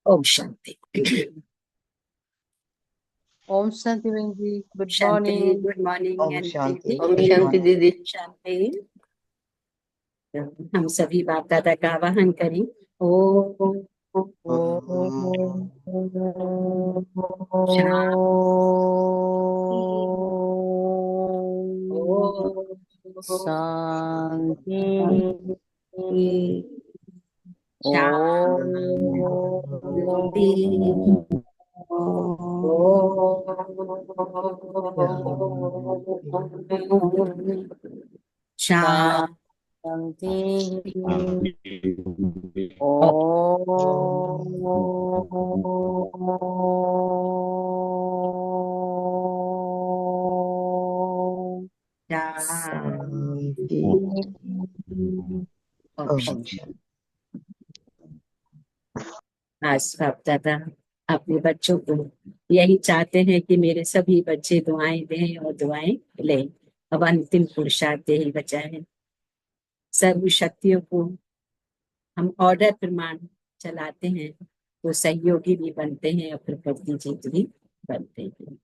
ओम शांति। ओम शांति बहन जी, गुड शांति, मॉर्निंग। Good morning. ओम शांति। ओम शांति दीदी। शांति। हम सभी बाप दादा का आवाहन करें। ओम शांति। शांति। आज बाप दादा अपने बच्चों को यही चाहते हैं कि मेरे सभी बच्चे दुआएं दें और दुआएं लें। अब अंतिम पुरुषार्थ यही बचा है। सर्व शक्तियों को हम ऑर्डर प्रमाण चलाते हैं तो सहयोगी भी बनते हैं और फिर प्रति जीत भी बनते हैं।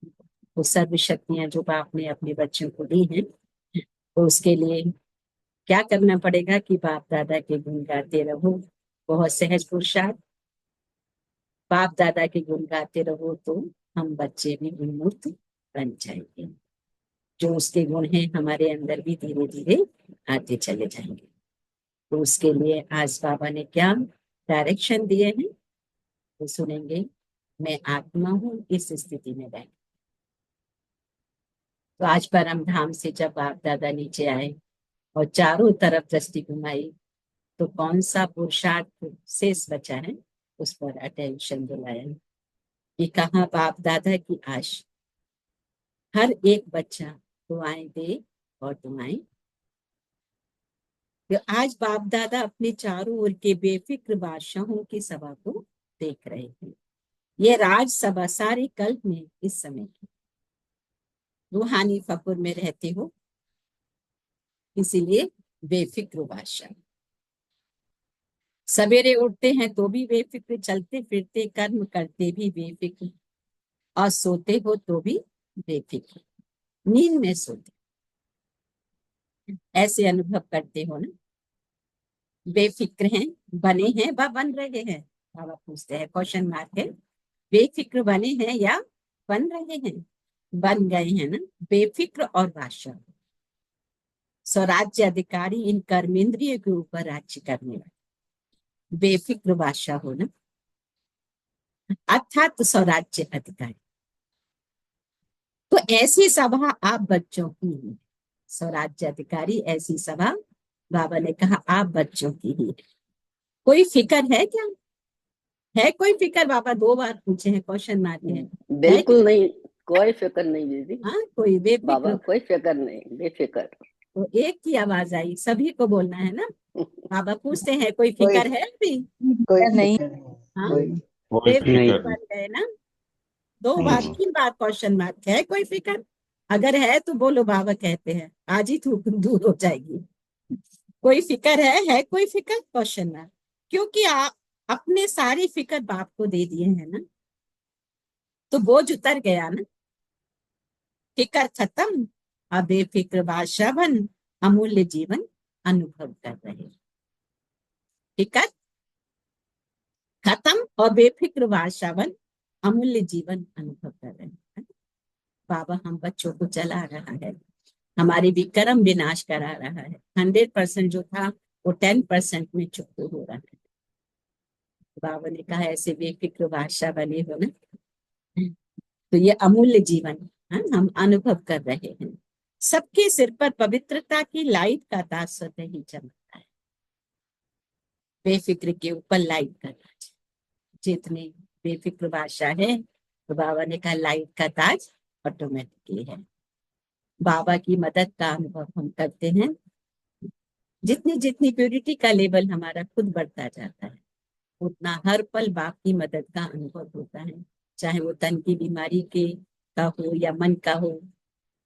तो सर्व शक्तियां जो बाप ने अपने बच्चों को दी हैं, तो उसके लिए क्या करना पड़ेगा कि बाप दादा के गुण गाते रहो। बहुत सहज पुरुषार्थ। बाप दादा के गुण गाते रहो तो हम बच्चे भी गुणमुक्त बन जाएंगे। जो उसके गुण हैं हमारे अंदर भी धीरे धीरे आते चले जाएंगे। तो उसके लिए आज बाबा ने क्या डायरेक्शन दिए हैं तो सुनेंगे। मैं आत्मा हूँ, इस स्थिति में बैठ। तो आज परम धाम से जब बाप दादा नीचे आए और चारों तरफ दृष्टि घुमाई तो कौन सा पुरुषार्थ शेष बचा है उस पर अटेंशन दिलाया कि कहाँ बाप दादा की आश हर एक बच्चा दुआएं दे और दुआएं। तो आज बाप दादा अपने चारों ओर के बेफिक्र बादशाहों की सभा को देख रहे थे। ये राज सभा सारे कल्प में इस समय की रूहानी फकुर में रहते हो, इसीलिए बेफिक्र बादशाह। सवेरे उठते हैं तो भी बेफिक्र, चलते फिरते कर्म करते भी बेफिक्र, और सोते हो तो भी बेफिक्र, नींद में सोते। ऐसे अनुभव करते हो ना? बेफिक्र हैं, बने हैं व बन रहे हैं। बाबा पूछते हैं, क्वेश्चन मार्क है। बेफिक्र बने हैं या बन रहे हैं? बन गए हैं ना। बेफिक्र और बादशाह, स्वराज्य अधिकारी, इन कर्मेंद्रियों के ऊपर राज्य करने वाले बेफिक्र बादशाह हो ना, अर्थात स्वराज्य अधिकारी। तो ऐसी सभा आप बच्चों की ही, स्वराज्य अधिकारी ऐसी सभा बाबा ने कहा आप बच्चों की ही। कोई फिक्र है क्या? है कोई फिक्र? बाबा 2 बार पूछे हैं, क्वेश्चन मार्क है। बिल्कुल नहीं, कोई फिक्र नहीं दीदी। हाँ, कोई बाबा बेफिक्र? कोई फिक्र नहीं, बेफिक्र। तो एक की आवाज आई, सभी को बोलना है ना। बाबा पूछते हैं कोई फिक्र है अभी? कोई नहीं। फिक्र नहीं। हाँ, कोई बेफिक्र नहीं। बन गए ना। 2 बार 3 बार क्वेश्चन मार्क है। कोई फिक्र अगर है तो बोलो, बाबा कहते हैं आज ही दूर हो जाएगी। कोई फिक्र है कोई फिक्र? Question mark. क्योंकि आप अपने सारी फिक्र बाप को दे दिए हैं ना, तो बोझ उतर गया ना। फिक्र खत्म, अब बेफिक्र बादशाह बन अमूल्य जीवन अनुभव कर रहे। फिक्र खत्म और बेफिक्र बादशाह बन अमूल्य जीवन अनुभव कर रहे हैं। बाबा हम बच्चों को चला रहा है, हमारे भी कर्म विनाश करा रहा है। 100% जो था वो 10% में चुप हो रहा है। बाबा ने कहा ऐसे बेफिक्र बादशाह बने हो ना, तो ये अमूल्य जीवन हम अनुभव कर रहे हैं। सबके सिर पर पवित्रता की लाइट का ताज स्वतः ही चमकता है। बेफिक्र के ऊपर लाइट का ताज। जितने बेफिक्र बादशाह है तो बाबा ने कहा लाइट का ताज ऑटोमेटिकली है। बाबा की मदद का अनुभव हम करते हैं। जितनी जितनी प्योरिटी का लेवल हमारा खुद बढ़ता जाता है, उतना हर पल बाप की मदद का अनुभव होता है। चाहे वो तन की बीमारी के का हो या मन का हो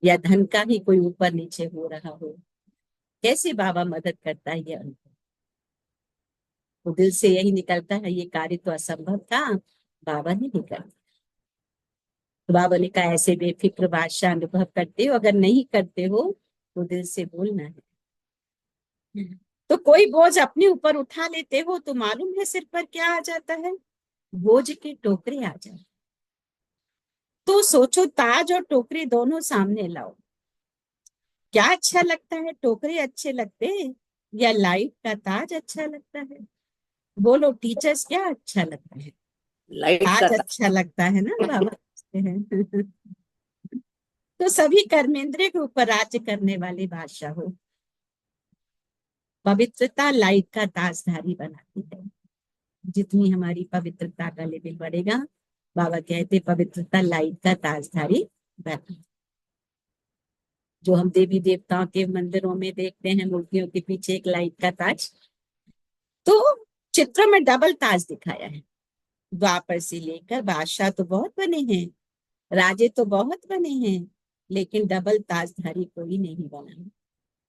या धन का ही कोई ऊपर नीचे हो रहा हो, कैसे बाबा मदद करता है ये अनुभव। तो दिल से यही निकलता है ये कार्य तो असंभव था, बाबा ने नहीं कर दिया। तो बाबा ने कहा ऐसे बेफिक्र बादशाह अनुभव करते हो, अगर नहीं करते हो तो दिल से बोलना है। तो कोई बोझ अपने ऊपर उठा लेते हो तो मालूम है सिर पर क्या आ जाता है, बोझ के टोकरे आ जाते। तो सोचो ताज और टोकरे दोनों सामने लाओ, क्या अच्छा लगता है, टोकरे अच्छे लगते हैं या लाइट का ताज अच्छा लगता है? बोलो टीचर्स, क्या अच्छा लगता है? लाइट का ताज अच्छा लगता है ना, बाबा पूछते हैं। तो सभी कर्मेंद्रिय के ऊपर राज्य करने वाले बादशाह हो, पवित्रता लाइट का ताजधारी बनाती है। जितनी हमारी पवित्रता का लेवल बढ़ेगा, बाबा कहते पवित्रता लाइट का ताजधारी बनाती। जो हम देवी देवताओं के मंदिरों में देखते हैं, मूर्तियों के पीछे एक लाइट का ताज, तो चित्र में डबल ताज दिखाया है। द्वापर से लेकर बादशाह तो बहुत बने हैं, राजे तो बहुत बने हैं, लेकिन डबल ताजधारी कोई नहीं बना।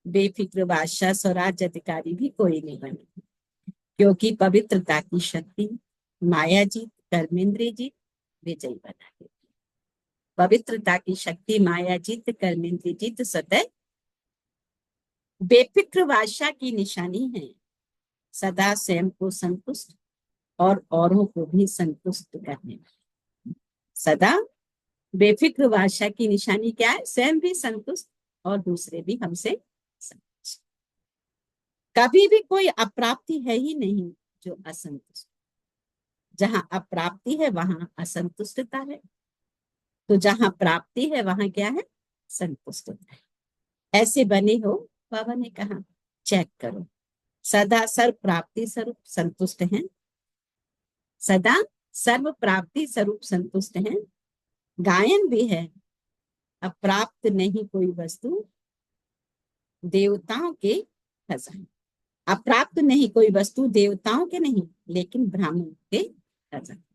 बेफिक्र बादशाह स्वराज अधिकारी भी कोई नहीं बना, क्योंकि पवित्रता की शक्ति माया जीत कर्मेंद्रिय जीत विजयी बना देती। पवित्रता की शक्ति माया जीत कर्मेंद्रिय जीत सदैव बेफिक्र बादशाह की निशानी है। सदा स्वयं को संतुष्ट और औरों को भी संतुष्ट करने वाले। सदा बेफिक्र बादशाह की निशानी क्या है? स्वयं भी संतुष्ट और दूसरे भी हमसे संतुष्ट। कभी भी कोई अप्राप्ति है ही नहीं जो असंतुष्ट। जहां अप्राप्ति है वहां असंतुष्टता है, तो जहां प्राप्ति है वहां क्या है? संतुष्टता है। ऐसे बने हो, बाबा ने कहा चेक करो, सदा सर्व प्राप्ति स्वरूप संतुष्ट हैं, सदा सर्व प्राप्ति स्वरूप संतुष्ट हैं। गायन भी है, अप्राप्त नहीं कोई वस्तु देवताओं के खजाने। अप्राप्त नहीं कोई वस्तु देवताओं के नहीं, लेकिन ब्राह्मणों के खजाने।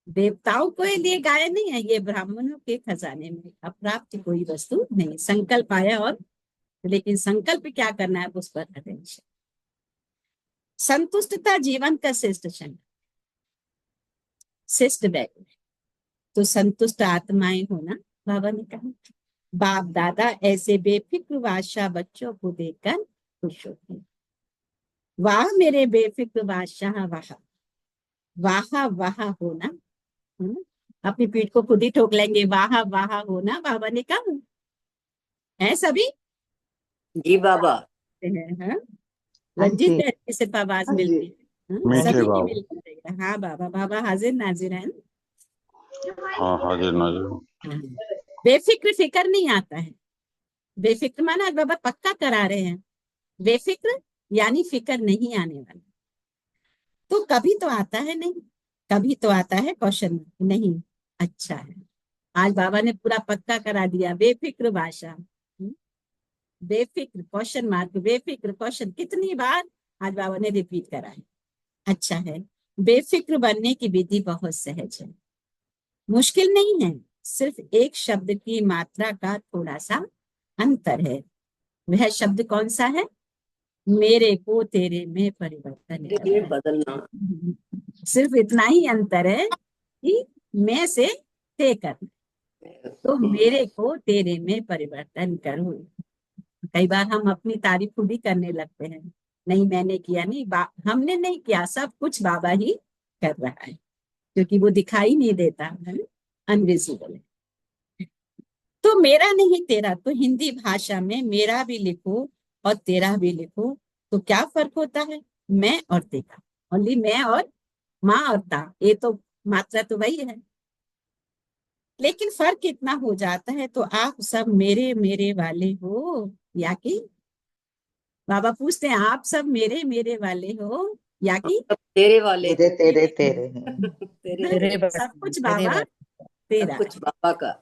देवताओं के लिए गायन नहीं है, ये ब्राह्मणों के खजाने में अप्राप्त कोई वस्तु नहीं। संकल्प आया और, लेकिन संकल्प क्या करना है उस पर अटेंशन। संतुष्टता जीवन का श्रेष्ठ क्षण, श्रेष्ठ बैग। तो संतुष्ट आत्माएं होना, बाबा ने कहा। बाप दादा ऐसे बेफिक्र बादशाह बच्चों को देखकर खुश होते हैं। वाह मेरे बेफिक्र बादशाह, वाह वाह वाह होना। अपनी पीठ को खुद ही ठोक लेंगे, वाह वाह होना, बाबा ने कहा है सभी जी बाबा। हैं। हाँ हाँ रंजीत जी। है, सिर्फ आवाज हाँ मिलती जी। है। हाँ? मीठे सभी की बाबू। मिलती है। हाँ बाबा, बाबा हाजिर नाजिर है। हाँ हाजिर नाजिर। हाँ। बेफिक्र फिक्र नहीं आता है। बेफिक्र माना बाबा पक्का करा रहे हैं, बेफिक्र यानी फिक्र नहीं आने वाला। तो कभी तो आता है नहीं, कभी तो आता है क्वेश्चन नहीं। अच्छा है, आज बाबा ने पूरा पक्का करा दिया, बेफिक्र भाषा। बेफिक्र क्वेश्चन मार्क, बेफिक्र क्वेश्चन, कितनी बार आज बाबा ने रिपीट करा है। अच्छा है, बेफिक्र बनने की विधि बहुत सहज है, मुश्किल नहीं है। सिर्फ एक शब्द की मात्रा का थोड़ा सा अंतर है। वह शब्द कौन सा है? मेरे को तेरे में परिवर्तन के लिए करना। सिर्फ इतना ही अंतर है कि मैं से ते करना। तो मेरे को तेरे में परिवर्तन करो। कई बार हम अपनी तारीफ खुद ही करने लगते हैं, नहीं मैंने किया नहीं, हमने नहीं किया, सब कुछ बाबा ही कर रहा है, क्योंकि वो दिखाई नहीं देता है, अनविजिबल है। तो मेरा नहीं तेरा, तो हिंदी भाषा में मेरा भी लिखो और तेरा भी लिखो, तो क्या फर्क होता है? मैं और तेरा, ओनली मैं और माँ और ता, ये तो मात्रा तो वही है, लेकिन फर्क इतना हो जाता है। तो आप सब मेरे मेरे वाले हो, या कि बाबा पूछते हैं आप सब मेरे मेरे वाले हो, या कि सब तेरे वाले। तेरे तेरे तेरे हैं। तेरे तेरे सब बच्चे कुछ तेरे बाबा बच्चे। सब तेरा। कुछ बाबा का,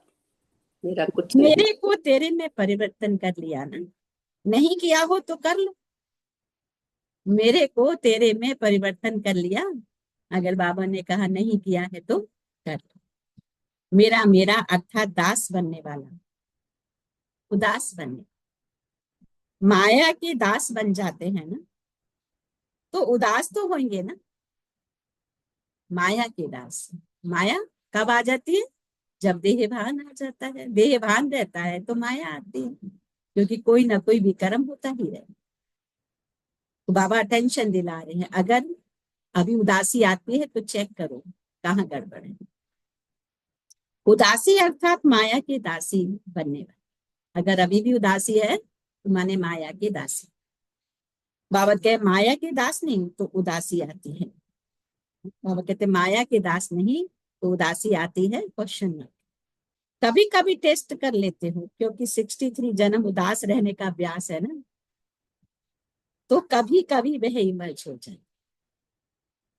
मेरा कुछ नहीं। मेरे को तेरे में परिवर्तन कर लिया ना, नहीं किया हो तो कर लो। मेरे को तेरे में परिवर्तन कर लिया, अगर बाबा ने कहा नहीं किया है तो कर लो। मेरा मेरा अर्थात दास बनने वाला, उदास बनने, माया के दास बन जाते हैं ना, तो उदास तो होंगे ना। माया के दास। माया कब आ जाती है? जब देह भान आ जाता है। देह भान रहता है तो माया आती है, क्योंकि कोई ना कोई विकर्म होता ही रहे। तो बाबा अटेंशन दिला रहे हैं, अगर अभी उदासी आती है तो चेक करो कहाँ गड़बड़ है। उदासी अर्थात माया के दासी बनने वाले। अगर अभी भी उदासी है तो माने माया के दासी। बाबा कहे माया के दास नहीं तो उदासी आती है। बाबा कहते माया के दास नहीं तो उदासी आती है, क्वेश्चन मार्क। कभी कभी टेस्ट कर लेते हो, क्योंकि 63 जन्म उदास रहने का अभ्यास है ना, तो कभी कभी वह इमर्ज हो जाए।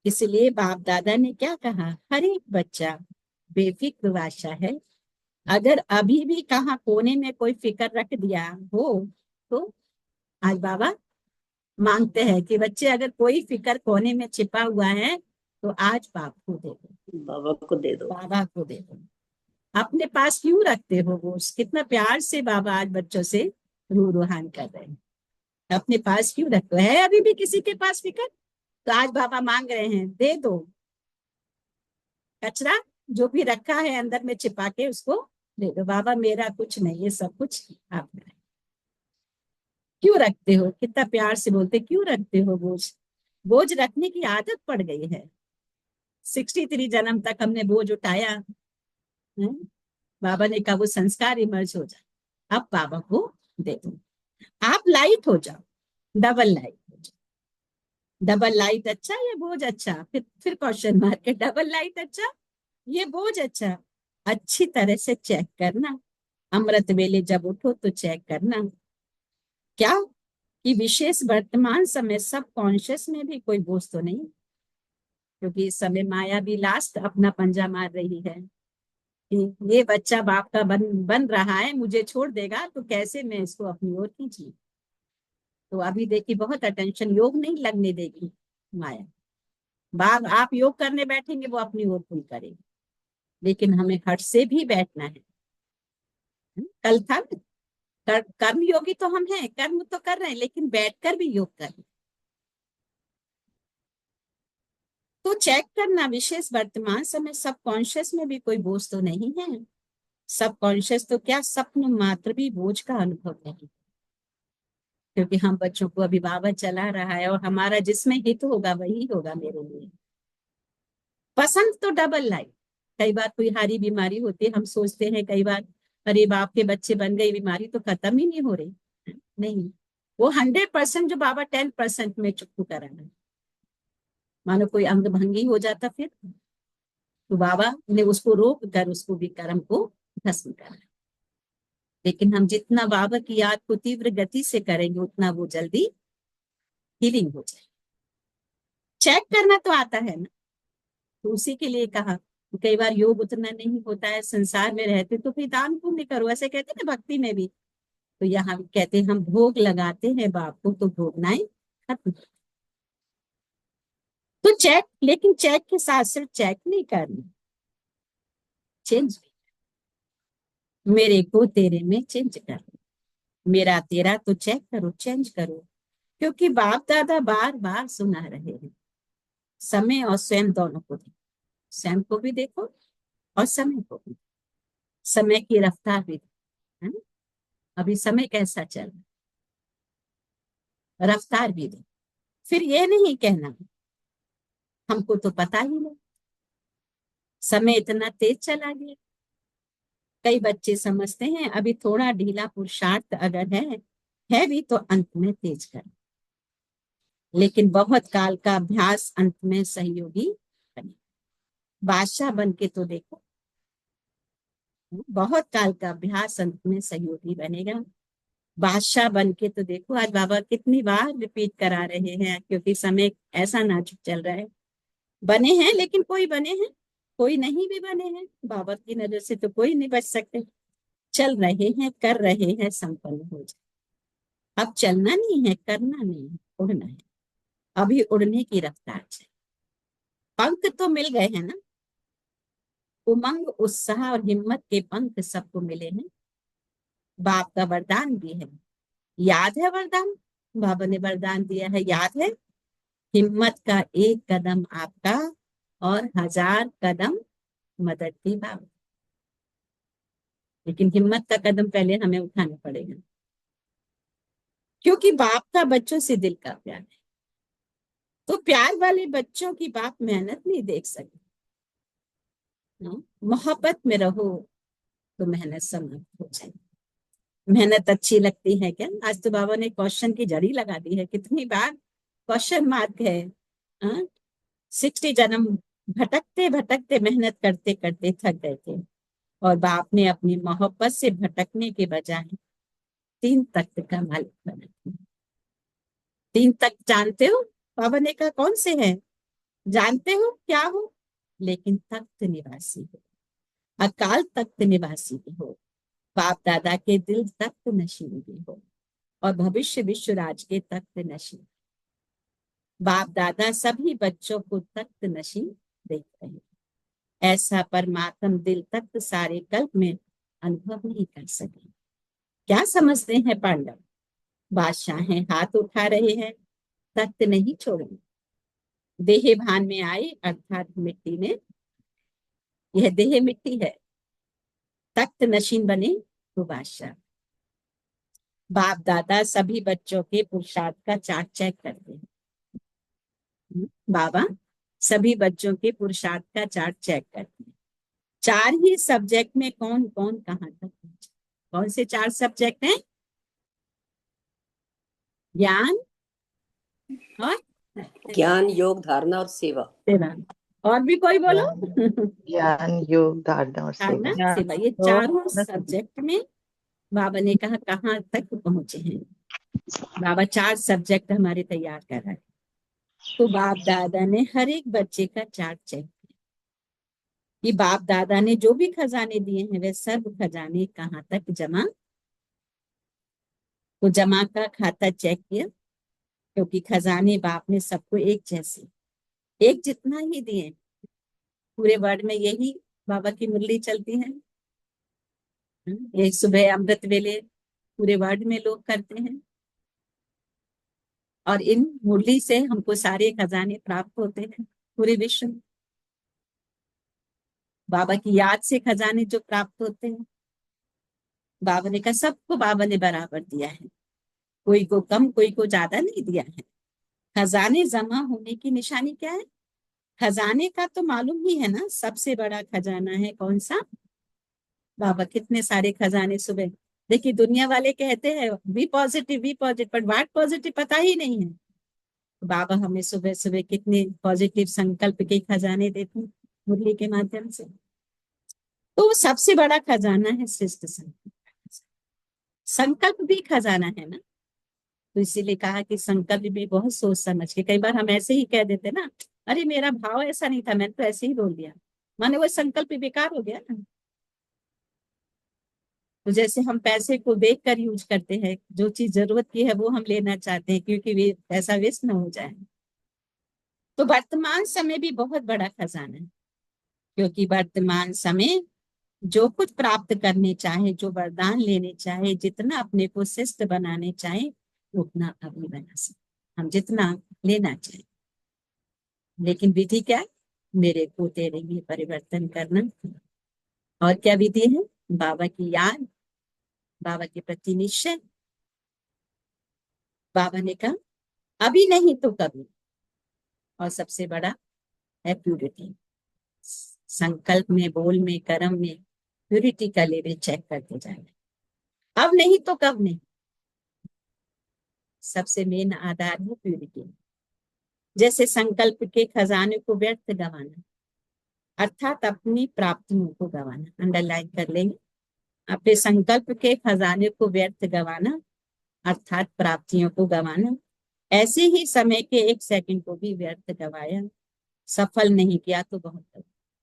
इसलिए बाप दादा ने क्या कहा, हर एक बच्चा बेफिक्र बादशाह है। अगर अभी भी कहाँ कोने में कोई फिक्र रख दिया हो तो आज बाबा मांगते हैं कि बच्चे अगर कोई फिक्र कोने में छिपा हुआ है तो आज बाप को दे दो, बाबा को दे दो। बाबा को दे दो। अपने पास क्यों रखते हो? वो कितना प्यार से बाबा आज बच्चों से रूहान कर रहे हैं। अपने पास क्यों रखते हो? है अभी भी किसी के पास फिक्र? तो आज बाबा मांग रहे हैं, दे दो। कचरा जो भी रखा है अंदर में छिपा के उसको दे दो। बाबा मेरा कुछ नहीं, ये सब कुछ आपका है। क्यों रखते हो? कितना प्यार से बोलते, क्यों रखते हो बोझ? बोझ रखने की आदत पड़ गई है। 63 जन्म तक हमने बोझ उठाया है? बाबा ने कहा वो संस्कार इमर्ज हो जाए, अब बाबा को दे दो। आप लाइट हो जाओ, डबल लाइट हो जाओ। डबल लाइट अच्छा या बोझ अच्छा? फिर क्वेश्चन मार्क है। डबल लाइट अच्छा, ये बोझ अच्छा? अच्छी तरह से चेक करना। अमृत वेले जब उठो तो चेक करना क्या कि विशेष वर्तमान समय सब कॉन्शियस में भी कोई बोझ तो नहीं, क्योंकि इस समय माया भी लास्ट अपना पंजा मार रही है कि ये बच्चा बाप का बन रहा है, मुझे छोड़ देगा तो कैसे मैं इसको अपनी ओर खींच लूं। तो अभी देखिए बहुत अटेंशन, योग नहीं लगने देगी माया। बाप आप योग करने बैठेंगे वो अपनी ओर पुल करेगी, लेकिन हमें हट से भी बैठना है। कल था कर्म योगी तो हम हैं, कर्म तो कर रहे हैं लेकिन बैठकर भी योग कर रहे हैं। तो चेक करना विशेष वर्तमान समय सब कॉन्शियस में भी कोई बोझ तो नहीं है। सब कॉन्शियस तो क्या स्वप्न मात्र भी बोझ का अनुभव नहीं, क्योंकि हम बच्चों को अभी बाबा चला रहा है और हमारा जिसमें हित होगा वही होगा मेरे लिए। पसंद तो डबल लाइफ। कई बार कोई हारी बीमारी होती है, हम सोचते हैं कई बार अरे बाप के बच्चे बन गई, बीमारी तो खत्म ही नहीं हो रही। नहीं, वो 100% जो बाबा 10% में चुप करा है। मानो कोई अंग भंगी हो जाता फिर तो बाबा ने उसको रोक कर उसको भी कर्म को भस्म करा। लेकिन हम जितना बाबा की याद को तीव्र गति से करेंगे उतना वो जल्दी हीलिंग हो जाए। चेक करना तो आता है ना, तो उसी के लिए कहा। कई बार योग उतना नहीं होता है, संसार में रहते तो फिर दान पुण्य करो, ऐसे कहते हैं ना भक्ति में भी। तो यहाँ कहते हैं हम भोग लगाते हैं बाप को तो भोगनाएं खत्म। तो चेक, लेकिन चेक के साथ सिर्फ चेक नहीं करना, चेंज भी। मेरे को तेरे में चेंज कर, मेरा तेरा तो चेक करो, चेंज करो। क्योंकि बाप दादा बार बार सुना रहे हैं, समय और स्वयं दोनों को देखो। स्वयं को भी देखो और समय को भी। समय की रफ्तार भी देखो, है ना? अभी समय कैसा चल रहा है, रफ्तार भी देखो। फिर ये नहीं कहना हमको तो पता ही नहीं, समय इतना तेज चला गया। कई बच्चे समझते हैं अभी थोड़ा ढीला पुरुषार्थ अगर है भी तो अंत में तेज कर, लेकिन बहुत काल का अभ्यास अंत में सहयोगी बने। बादशाह बन के तो देखो, बहुत काल का अभ्यास अंत में सहयोगी बनेगा। बादशाह बन के तो देखो। आज बाबा कितनी बार रिपीट करा रहे हैं, क्योंकि समय ऐसा नाजुक चल रहा है। बने हैं लेकिन कोई बने हैं, कोई नहीं भी बने हैं। बाबा की नजर से तो कोई नहीं बच सकते। चल रहे हैं, कर रहे हैं, संपन्न हो जाए। अब चलना नहीं है, करना नहीं है, उड़ना है। अभी उड़ने की रफ्तार है। पंख तो मिल गए हैं ना, उमंग उत्साह और हिम्मत के पंख सबको मिले हैं। बाप का वरदान भी है, याद है वरदान? बाबा ने वरदान दिया है, याद है? हिम्मत का एक कदम आपका और 1000 कदम मदद की बात। लेकिन हिम्मत का कदम पहले हमें उठाना पड़ेगा, क्योंकि बाप का बच्चों से दिल का प्यार है। तो प्यार वाले बच्चों की बाप मेहनत नहीं देख सकते। मोहब्बत में रहो तो मेहनत समाप्त हो जाए। मेहनत अच्छी लगती है क्या? आज तो बाबा ने क्वेश्चन की जड़ी लगा दी है, कितनी बार क्वेश्चन मार्क है। 60 जन्म भटकते भटकते मेहनत करते करते थक गए थे, और बाप ने अपनी मोहब्बत से भटकने के बजाय 3 तख्त का मालिक बना दिया। 3 तख्त जानते हो? बाबा ने कहा कौन से हैं? जानते हो क्या हो? लेकिन तख्त निवासी हो, अकाल तख्त निवासी भी हो, बाप दादा के दिल तख्त नशीन भी हो, और भविष्य विश्व राज के तख्त नशीन। बाप दादा सभी बच्चों को तख्त नशीन देख रहे हैं। ऐसा परमात्म दिल तख्त सारे कल्प में अनुभव नहीं कर सके। क्या समझते हैं पांडव? बादशाह हाथ उठा रहे हैं, तख्त नहीं छोड़ेंगे। देह भान में आए अर्थात मिट्टी में, यह देह मिट्टी है, तख्त नशीन बने तो बादशाह। बाप दादा सभी बच्चों के पुरुषार्थ का चार्ट चेक करते हैं। बाबा सभी बच्चों के पुरुषार्थ का चार्ट चेक करते हैं। 4 ही सब्जेक्ट में कौन कौन कहाँ तक पहुंचा। कौन से 4 सब्जेक्ट हैं? ज्ञान और ज्ञान, योग, धारणा और सेवा। सेवा। और भी कोई बोलो। ज्ञान, योग, धारणा और धारणा सेवा। सेवा, ये चारों सब्जेक्ट में बाबा ने कहा कहाँ तक पहुंचे हैं। बाबा 4 सब्जेक्ट हमारे तैयार कर रहे हैं। तो बाप दादा ने हर एक बच्चे का चार्ट चेक किया कि बाप दादा ने जो भी खजाने दिए हैं वे सब खजाने कहाँ तक जमा। तो जमा का खाता चेक किया, क्योंकि खजाने बाप ने सबको एक जैसे एक जितना ही दिए। पूरे वर्ल्ड में यही बाबा की मुरली चलती है। एक सुबह अमृत वेले पूरे वर्ल्ड में लोग करते हैं, और इन मुरली से हमको सारे खजाने प्राप्त होते हैं पूरे विश्व में। बाबा की याद से खजाने जो प्राप्त होते हैं, बाबा ने कहा सबको बाबा ने बराबर दिया है, कोई को कम कोई को ज्यादा नहीं दिया है। खजाने जमा होने की निशानी क्या है? खजाने का तो मालूम ही है ना, सबसे बड़ा खजाना है कौन सा? बाबा कितने सारे खजाने सुबह। देखिए दुनिया वाले कहते हैं बी पॉजिटिव, पर वाट पॉजिटिव पता ही नहीं है। बाबा हमें सुबह सुबह कितने पॉजिटिव संकल्प के खजाने देते हैं मुरली के माध्यम से। तो सबसे बड़ा खजाना है श्रेष्ठ संकल्प। संकल्प भी खजाना है ना। तो इसीलिए कहा कि संकल्प भी बहुत सोच समझ के। कई बार हम ऐसे ही कह देते ना, अरे मेरा भाव ऐसा नहीं था, मैंने तो ऐसे ही बोल दिया, माने वो संकल्प बेकार हो गया ना। तो जैसे हम पैसे को देख कर यूज करते हैं, जो चीज जरूरत की है वो हम लेना चाहते हैं क्योंकि वे पैसा वेस्ट ना हो जाए। तो वर्तमान समय भी बहुत बड़ा खजाना है, क्योंकि वर्तमान समय जो कुछ प्राप्त करने चाहे, जो वरदान लेने चाहे, जितना अपने को शिष्ट बनाने चाहे, उतना अभी बना सकते हम, जितना लेना चाहे। लेकिन विधि क्या है? मेरे को तेरे में परिवर्तन करना। और क्या विधि है? बाबा की याद, बाबा के प्रति निश्चय। बाबा ने कहा अभी नहीं तो कभी। और सबसे बड़ा है प्यूरिटी। संकल्प में, बोल में, कर्म में प्यूरिटी का लेवल चेक करते जाना। अब नहीं तो कब नहीं। सबसे मेन आधार है प्यूरिटी। जैसे संकल्प के खजाने को व्यर्थ गंवाना, अर्थात अपनी प्राप्तियों को गंवाना। अंडरलाइन कर लेंगे, अपने संकल्प के खजाने को व्यर्थ गंवाना अर्थात प्राप्तियों को गंवाना। ऐसे ही समय के 1 सेकंड को भी व्यर्थ गंवाया, सफल नहीं किया तो बहुत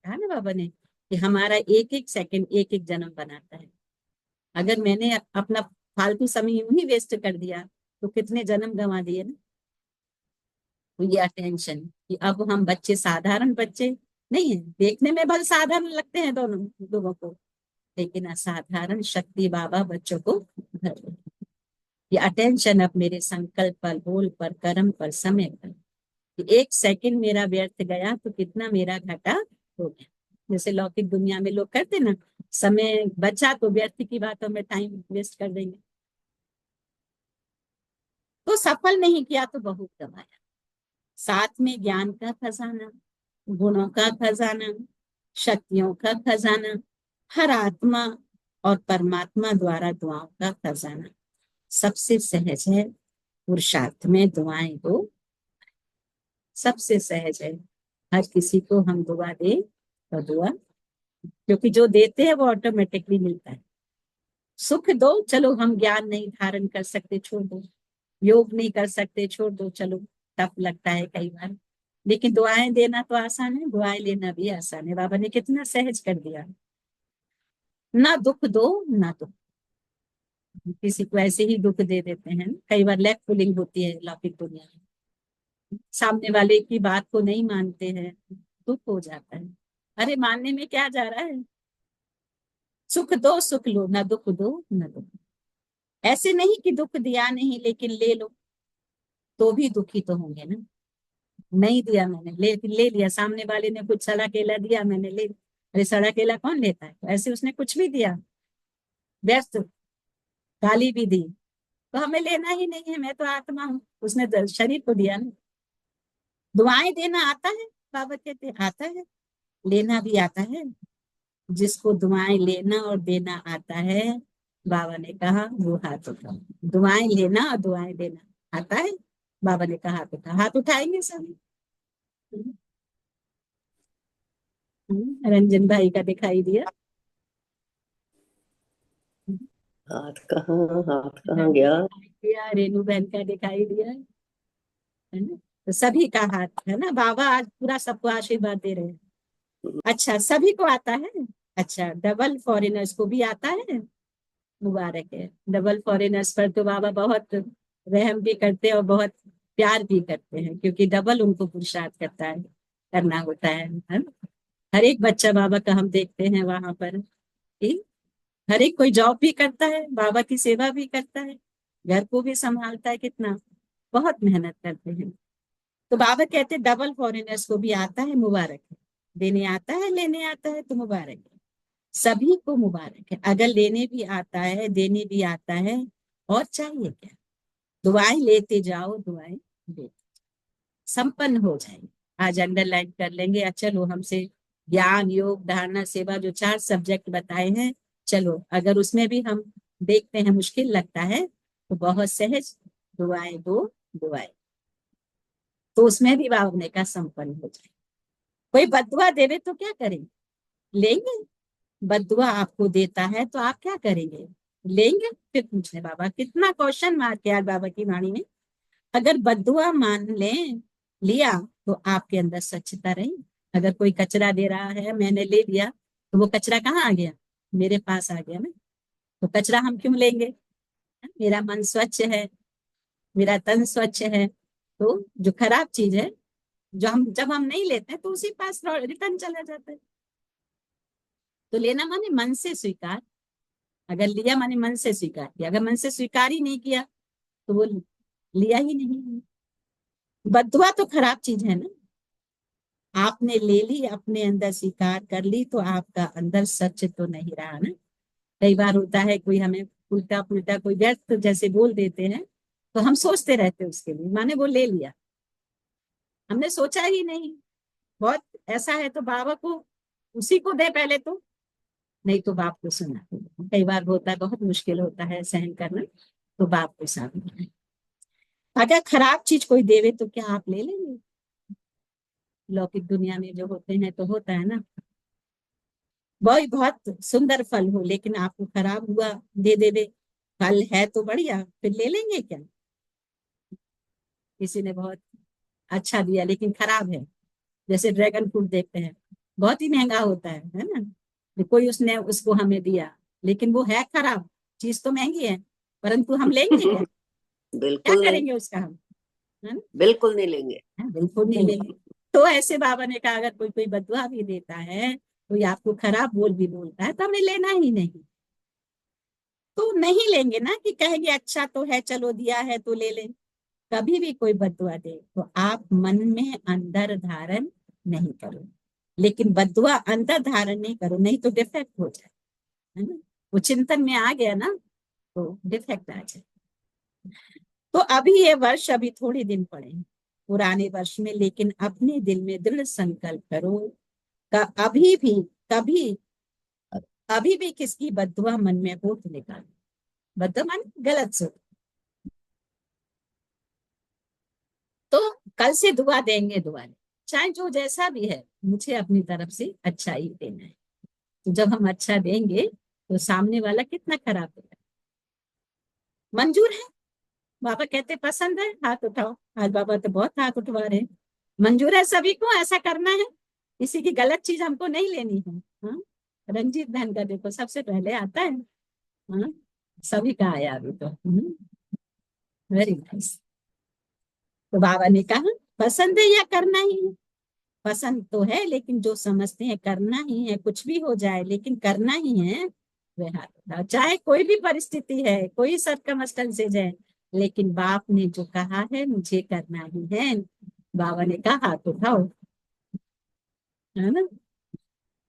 कहा ना बाबा ने कि हमारा एक एक सेकंड एक एक जन्म बनाता है। अगर मैंने अपना फालतू समय यूं ही वेस्ट कर दिया तो कितने जन्म गंवा दिए ना। तो ये अटेंशन कि अब हम बच्चे साधारण बच्चे नहीं है, देखने में भले साधारण लगते हैं दोनों लोगों को, लेकिन असाधारण शक्ति बाबा बच्चों को भर रहे हैं। ये अटेंशन अब मेरे संकल्प पर, बोल पर, कर्म पर, समय पर, कि एक सेकंड मेरा व्यर्थ गया तो कितना मेरा घाटा हो गया। जैसे लौकिक दुनिया में लोग करते ना, समय बचा तो व्यर्थ की बातों में टाइम वेस्ट कर देंगे, तो सफल नहीं किया तो बहुत गवाया। साथ में ज्ञान का खजाना, गुणों का खजाना, शक्तियों का खजाना, हर आत्मा और परमात्मा द्वारा दुआओं का खजाना। सबसे सहज है पुरुषार्थ में दुआएं दो, सबसे सहज है। हर किसी को हम दुआ दे तो दुआ, क्योंकि जो देते हैं वो ऑटोमेटिकली मिलता है। सुख दो, चलो हम ज्ञान नहीं धारण कर सकते छोड़ दो, योग नहीं कर सकते छोड़ दो, चलो टफ लगता है कई बार, लेकिन दुआएं देना तो आसान है, दुआएं लेना भी आसान है। बाबा ने कितना सहज कर दिया। ना दुख दो ना दुख, किसी को ऐसे ही दुख दे देते हैं ना, कई बार लैक पुलिंग होती है लौकिक दुनिया में, सामने वाले की बात को नहीं मानते हैं, दुख हो जाता है। अरे मानने में क्या जा रहा है, सुख दो सुख लो, ना दुख दो ना दुख। ऐसे नहीं कि दुख दिया नहीं लेकिन ले लो, तो भी दुखी तो होंगे ना। नहीं दिया मैंने, ले लिया, सामने वाले ने कुछ सड़ा केला दिया, मैंने ले लिया। अरे सड़ा केला कौन लेता है, ऐसे उसने कुछ भी दिया, व्यस्त, गाली भी दी, तो हमें लेना ही नहीं है, मैं तो आत्मा हूँ, उसने शरीर को दिया ना। दुआएं देना आता है, बाबा कहते हैं आता है, लेना भी आता है। जिसको दुआएं लेना और देना आता है, बाबा ने कहा वो हाथ उठाओ। दुआएं लेना और दुआएं देना आता है, बाबा ने कहा हाथ उठा, हाथ उठाएंगे सभी। रंजन भाई का दिखाई दिया, हाथ कहाँ गया। रेनू बहन का दिखाई दिया, है ना। तो सभी का हाथ है ना, बाबा आज पूरा सबको आशीर्वाद दे रहे हैं। अच्छा सभी को आता है, अच्छा डबल फॉरेनर्स को भी आता है, मुबारक है। डबल फॉरेनर्स पर तो बाबा बहुत रहम भी करते हैं और बहुत प्यार भी करते हैं, क्योंकि डबल उनको पुरुषार्थ करता है, करना होता है ना? हर एक बच्चा बाबा का हम देखते हैं वहां पर कि हर एक कोई जॉब भी करता है, बाबा की सेवा भी करता है, घर को भी संभालता है, कितना बहुत मेहनत करते हैं। तो बाबा कहते हैं डबल फॉरेनर्स को भी आता है, मुबारक है। देने आता है लेने आता है तो मुबारक है, सभी को मुबारक है। अगर लेने भी आता है देने भी आता है, और चाहिए क्या। दुआएं लेते जाओ, दुआएं देते, संपन्न हो जाएंगे। आज अंडरलाइन कर लेंगे। चलो हमसे ज्ञान योग धारणा सेवा जो 4 सब्जेक्ट बताए हैं, चलो अगर उसमें भी हम देखते हैं मुश्किल लगता है तो बहुत सहज दुआएं दो, दुआएं तो उसमें भी बाबा ने का संपन्न हो जाए। कोई बदुआ देवे तो क्या करें, लेंगे। बदुआ आपको देता है तो आप क्या करेंगे, लेंगे। फिर पूछने बाबा कितना क्वेश्चन मार के आज बाबा की वाणी में, अगर बदुआ मान लें लिया तो आपके अंदर स्वच्छता रही। अगर कोई कचरा दे रहा है मैंने ले लिया, तो वो कचरा कहाँ आ गया, मेरे पास आ गया ना। तो कचरा हम क्यों लेंगे, मेरा मन स्वच्छ है, मेरा तन स्वच्छ है, तो जो खराब चीज है जो हम जब हम नहीं लेते हैं तो उसी पास रिटर्न चला जाता है। तो लेना माने मन से स्वीकार, अगर लिया माने मन से स्वीकार किया, अगर मन से स्वीकार ही नहीं किया तो वो लिया ही नहीं। बदुआ तो खराब चीज है ना, आपने ले ली अपने अंदर स्वीकार कर ली तो आपका अंदर सच तो नहीं रहा ना। कई बार होता है कोई हमें उल्टा पुल्टा कोई व्यर्थ जैसे बोल देते हैं, तो हम सोचते रहते हैं उसके लिए, माने वो ले लिया, हमने सोचा ही नहीं। बहुत ऐसा है तो बाबा को उसी को दे पहले तो, नहीं तो बाप को सुना। कई बार होता है बहुत मुश्किल होता है सहन करना, तो बाप को सामने। अगर खराब चीज कोई देवे तो क्या आप ले लेंगे, लौकिक दुनिया में जो होते हैं तो होता है ना, वही बहुत सुंदर फल हो लेकिन आपको खराब हुआ दे देवे, फल है तो बढ़िया, फिर ले लेंगे क्या। किसी ने बहुत अच्छा दिया लेकिन खराब है, जैसे ड्रैगन फ्रूट देखते हैं, बहुत ही महंगा होता है ना। तो कोई उसने उसको हमें दिया लेकिन वो है खराब, चीज तो महंगी है, परंतु हम लेंगे क्या, क्या बिल्कुल नहीं, करेंगे उसका हम, है ना। बिल्कुल नहीं लेंगे। हाँ, बिल्कुल नहीं लेंगे। तो ऐसे बाबा ने कहा अगर कोई कोई बदुआ भी देता है, कोई आपको खराब बोल भी बोलता है तो हमें लेना ही नहीं। तो नहीं लेंगे ना कि कहेंगे अच्छा तो है चलो दिया है तो ले लें, कभी भी कोई बददुआ दे तो आप मन में अंदर धारण नहीं करो, लेकिन बददुआ अंदर धारण नहीं करो, नहीं तो डिफेक्ट हो जाए, है ना। वो चिंतन में आ गया ना तो डिफेक्ट आ जाए। तो अभी ये वर्ष अभी थोड़े दिन पड़े हैं पुराने वर्ष में, लेकिन अपने दिल में दृढ़ संकल्प करो का अभी भी, कभी अभी भी किसकी बददुआ मन में हो तो निकालो। बददुआ मन गलत सोच। तो कल से दुआ देंगे, दुआ दें, चाहे जो जैसा भी है, मुझे अपनी तरफ से अच्छा ही देना है। तो जब हम अच्छा देंगे तो सामने वाला कितना खराब होगा। मंजूर है? बाबा कहते पसंद है, हाथ उठाओ। आज बाबा तो बहुत हाथ उठवा रहे हैं। मंजूर है सभी को ऐसा करना है, किसी की गलत चीज हमको नहीं लेनी है। हाँ, रंजीत बहन का देखो सबसे पहले आता है। हाँ, सभी का आया अभी तो। Very nice. तो बाबा ने कहा पसंद है या करना ही है? पसंद तो है, लेकिन जो समझते हैं करना ही है, कुछ भी हो जाए लेकिन करना ही है, वे हाथ उठाओ। चाहे कोई भी परिस्थिति है, कोई सर्कमस्टेंसेज है, लेकिन बाप ने जो कहा है मुझे करना ही है, बाबा ने कहा हाथ उठाओ, है ना।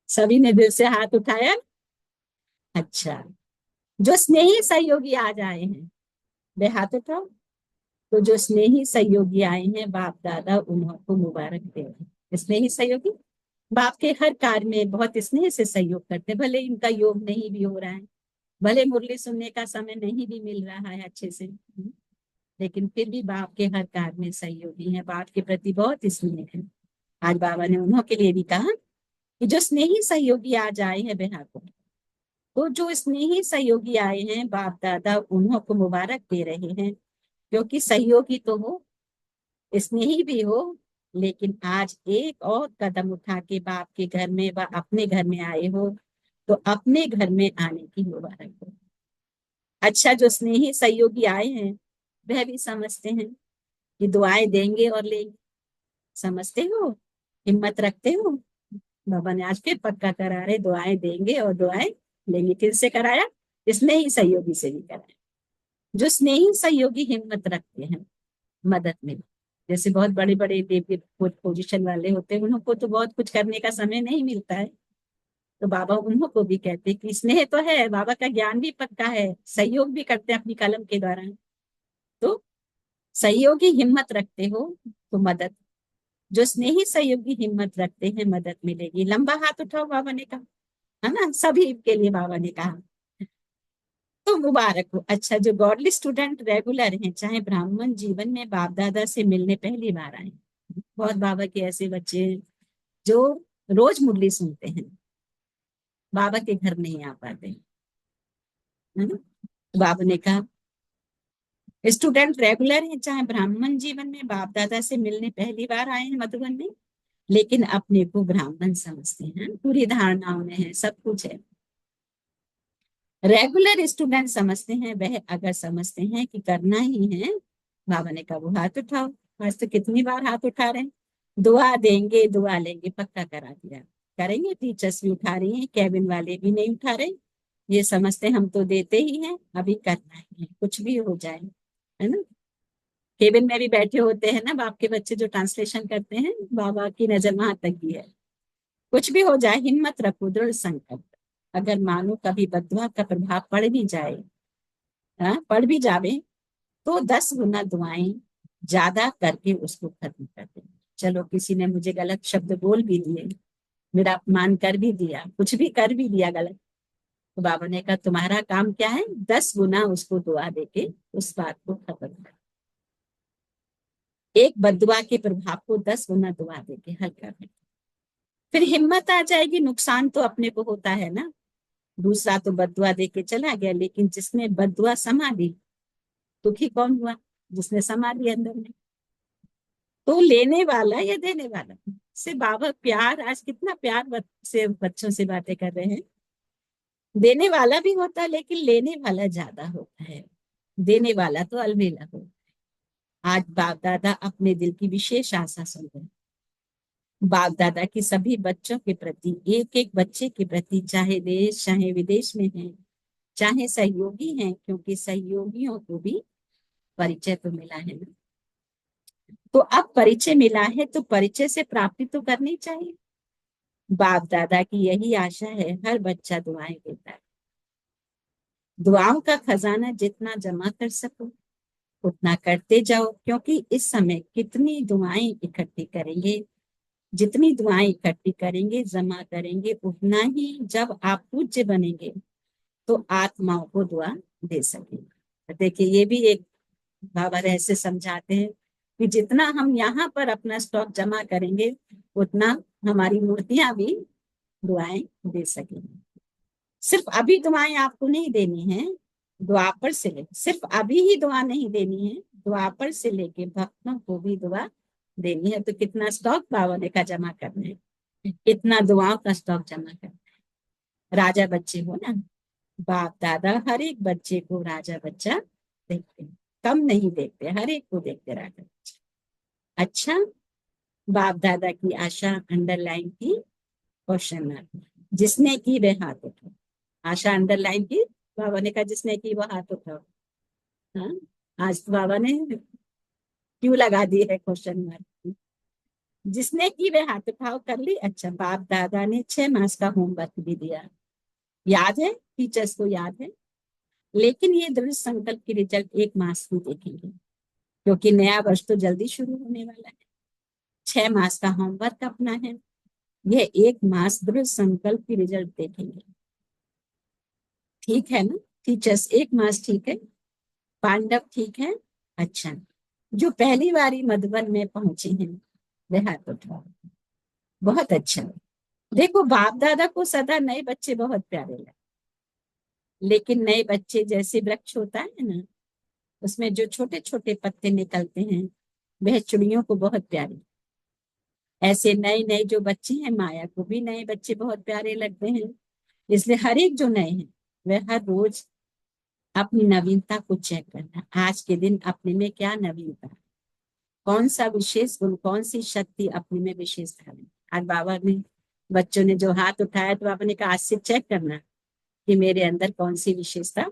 सभी ने दिल से हाथ उठाया। अच्छा, जो स्नेही सहयोगी आज आए हैं वे हाथ उठाओ। तो जो स्नेही सहयोगी आए हैं बाप दादा उनको मुबारक दे। स्नेही सहयोगी बाप के हर कार्य में बहुत स्नेह से सहयोग करते हैं, भले इनका योग नहीं भी हो रहा है, भले मुरली सुनने का समय नहीं भी मिल रहा है अच्छे से, लेकिन फिर भी बाप के हर कार्य में सहयोगी है, बाप के प्रति बहुत स्नेह है। आज बाबा ने उन्हों के लिए भी कहा कि जो स्नेही सहयोगी आज आए हैं बिहार को, तो जो स्नेही सहयोगी आए हैं बाप दादा उन्हों को मुबारक दे रहे हैं, क्योंकि सहयोगी तो हो, स्नेही भी हो, लेकिन आज एक और कदम उठा के बाप के घर में व अपने घर में आए हो, तो अपने घर में आने की मुबारक हो। अच्छा, जो स्नेही सहयोगी आए हैं वह भी समझते हैं कि दुआएं देंगे और लेंगे। समझते हो, हिम्मत रखते हो। बाबा ने आज फिर पक्का करा रहे, दुआएं देंगे और दुआएं लेंगे। किससे कराया? स्नेही सहयोगी से भी कराया। जो स्नेही सहयोगी हिम्मत रखते हैं मदद में, जैसे बहुत बड़े बड़े पोजीशन वाले होते हैं, उनको तो बहुत कुछ करने का समय नहीं मिलता है, तो बाबा उन्हों को भी कहते हैं कि स्नेह तो है, बाबा का ज्ञान भी पक्का है, सहयोग भी करते हैं अपनी कलम के द्वारा। तो सहयोगी हिम्मत रखते हो तो मदद, जो स्नेही सहयोगी हिम्मत रखते हैं मदद मिलेगी। लंबा हाथ उठाओ, बाबा ने कहा, है ना, सभी के लिए बाबा ने कहा। तो मुबारक हो। अच्छा, जो गॉडली स्टूडेंट रेगुलर हैं, चाहे ब्राह्मण जीवन में बाप दादा से मिलने पहली बार आए, बहुत बाबा के ऐसे बच्चे हैं जो रोज मुरली सुनते हैं, बाबा के घर नहीं आ पाते, है ना। तो बाबा ने कहा स्टूडेंट रेगुलर हैं, चाहे ब्राह्मण जीवन में बाप दादा से मिलने पहली बार आए हैं मधुबन में, लेकिन अपने को ब्राह्मण समझते हैं, पूरी धारणाओं में है, सब कुछ है। रेगुलर स्टूडेंट समझते हैं, वह अगर समझते हैं कि करना ही है, बाबा ने कहा वो हाथ उठाओ। आज तो कितनी बार हाथ उठा रहे हैं। दुआ देंगे दुआ लेंगे, पक्का करा दिया, करेंगे। टीचर्स भी उठा रही हैं, कैबिन वाले भी नहीं उठा रहे, ये समझते हम तो देते ही हैं, अभी करना ही है, कुछ भी हो जाए, है ना। केबिन में भी बैठे होते हैं ना बाप के बच्चे जो ट्रांसलेशन करते हैं, बाबा की नजर वहां तक भी है। कुछ भी हो जाए हिम्मत रखो, दृढ़ संकल्प। अगर मानो कभी बददुआ का प्रभाव पड़ भी जाए, पड़ भी जावे, तो 10 गुना दुआएं ज्यादा करके उसको खत्म कर दे। चलो, किसी ने मुझे गलत शब्द बोल भी दिए, मेरा अपमान कर भी दिया, कुछ भी कर भी दिया गलत, तो बाबा ने कहा तुम्हारा काम क्या है, 10 गुना उसको दुआ देके उस बात को खत्म कर। एक बददुआ के प्रभाव को 10 गुना दुआ देके हल कर दे। फिर हिम्मत आ जाएगी। नुकसान तो अपने को होता है ना, दूसरा तो बददुआ दे के चला गया, लेकिन जिसने बददुआ समा दी, दुखी कौन हुआ? जिसने समा दी अंदर में। तो लेने वाला या देने वाला से बाबा प्यार, आज कितना प्यार से बच्चों से बातें कर रहे हैं। देने वाला भी होता है, लेकिन लेने वाला ज्यादा होता है, देने वाला तो अलमेला होता है। आज बाप दादा अपने दिल की विशेष आशा सुन रहे हैं। बाप दादा की सभी बच्चों के प्रति, एक एक बच्चे के प्रति, चाहे देश चाहे विदेश में है, चाहे सहयोगी हैं, क्योंकि सहयोगियों को भी परिचय तो मिला है ना। तो अब परिचय मिला है तो परिचय से प्राप्ति तो करनी चाहिए। बाप दादा की यही आशा है, हर बच्चा दुआएं देता है। दुआओं का खजाना जितना जमा कर सको उतना करते जाओ, क्योंकि इस समय कितनी दुआएं इकट्ठी करेंगे, जितनी दुआएं इकट्ठी करेंगे जमा करेंगे, उतना ही जब आप पूज्य बनेंगे तो आत्माओं को दुआ दे सकेंगे। देखिए ये भी एक बाबा रहस्य समझाते हैं कि जितना हम यहाँ पर अपना स्टॉक जमा करेंगे उतना हमारी मूर्तियां भी दुआएं दे सकेंगी। सिर्फ अभी दुआएं आपको नहीं देनी है, द्वापर से ले, सिर्फ अभी ही दुआ नहीं देनी है, द्वापर से लेके भक्तों को भी दुआ देनी है। तो कितना स्टॉक बाबा ने का जमा करना है, इतना दुआओं का स्टॉक जमा करना है। राजा बच्चे हो ना, बाप दादा हर एक बच्चे को राजा बच्चा देखते हैं, कम नहीं देखते, हर एक को देखते राजा बच्चा। अच्छा, बाप दादा की आशा अंडरलाइन की, क्वेश्चन मार्क, जिसने की वह हाथ उठाओ। आशा अंडरलाइन की, बाबा ने कहा जिसने की वो हाथ उठाओ। हाँ, आज तो बाबा ने क्यों लगा दी है क्वेश्चन मार्क, जिसने की वह हाथ उठाओ, कर ली। अच्छा, बाप दादा ने 6 मास का होमवर्क भी दिया, याद है, टीचर्स को याद है, लेकिन ये दृढ़ संकल्प की रिजल्ट 1 मास में देखेंगे, क्योंकि नया वर्ष तो जल्दी शुरू होने वाला है। 6 मास का होमवर्क अपना है, यह 1 मास दृढ़ संकल्प की रिजल्ट देखेंगे। ठीक है ना टीचर्स, 1 मास ठीक है, पांडव ठीक है। अच्छा, जो पहली बारी मधुबन में पहुंचे हैं वह हाथ उठाओ। बहुत अच्छा। देखो बाप दादा को सदा नए बच्चे बहुत प्यारे लगे, लेकिन नए बच्चे जैसे वृक्ष होता है ना, उसमें जो छोटे छोटे पत्ते निकलते हैं वह चिड़ियों को बहुत प्यारे। ऐसे नए नए जो बच्चे हैं, माया को भी नए बच्चे बहुत प्यारे लगते हैं। इसलिए हर एक जो नए हैं वह हर रोज अपनी नवीनता को चेक करना, आज के दिन अपने में क्या नवीनता, कौन सा विशेष गुण, कौन सी शक्ति अपने में विशेष धारण। आज बाबा ने, बच्चों ने जो हाथ उठाया तो बाबा ने कहा आज से चेक करना कि मेरे अंदर कौन सी विशेषता।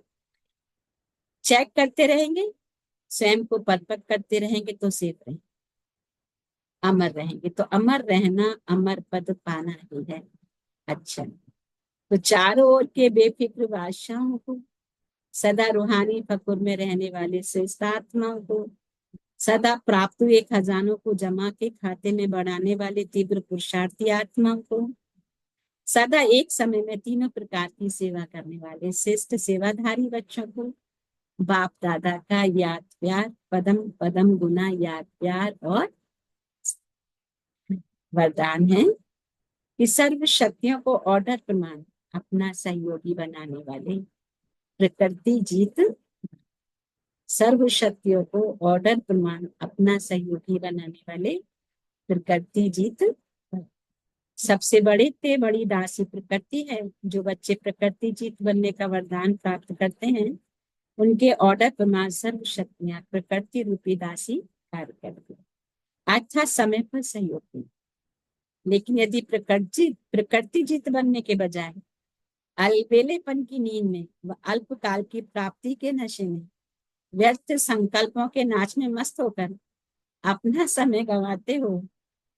चेक करते रहेंगे, स्वयं को परपक करते रहेंगे तो सेफ रहेंगे, अमर रहेंगे। तो अमर रहना, अमर पद पाना ही है। अच्छा, तो चारों ओर के बेफिक्र बादशाहों को, सदा रूहानी फकुर में रहने वाले श्रेष्ठ आत्माओं को, सदा प्राप्त हुए खजानों को जमा के खाते में बढ़ाने वाले तीव्र पुरुषार्थी आत्माओं को, सदा एक समय में तीनों प्रकार की सेवा करने वाले श्रेष्ठ सेवाधारी बच्चों को, बाप दादा का याद प्यार, पदम पदम गुना याद प्यार और वरदान है कि सर्व शक्तियों को ऑर्डर प्रमाण अपना सहयोगी बनाने वाले प्रकृति जीत, सर्व शक्तियों को ऑर्डर प्रमाण अपना सहयोगी बनाने वाले प्रकृति जीत। सबसे बड़े ते बड़ी दासी प्रकृति है। जो बच्चे प्रकृति जीत बनने का वरदान प्राप्त करते हैं उनके ऑर्डर प्रमाण सर्व शक्तियां प्रकृति रूपी दासी कार्य करती है। अच्छा, समय पर सहयोगी। लेकिन यदि प्रकृति जीत बनने के बजाय अलबेलेपन की नींद में व अल्पकाल की प्राप्ति के नशे में व्यर्थ संकल्पों के नाच में मस्त होकर अपना समय गंवाते हो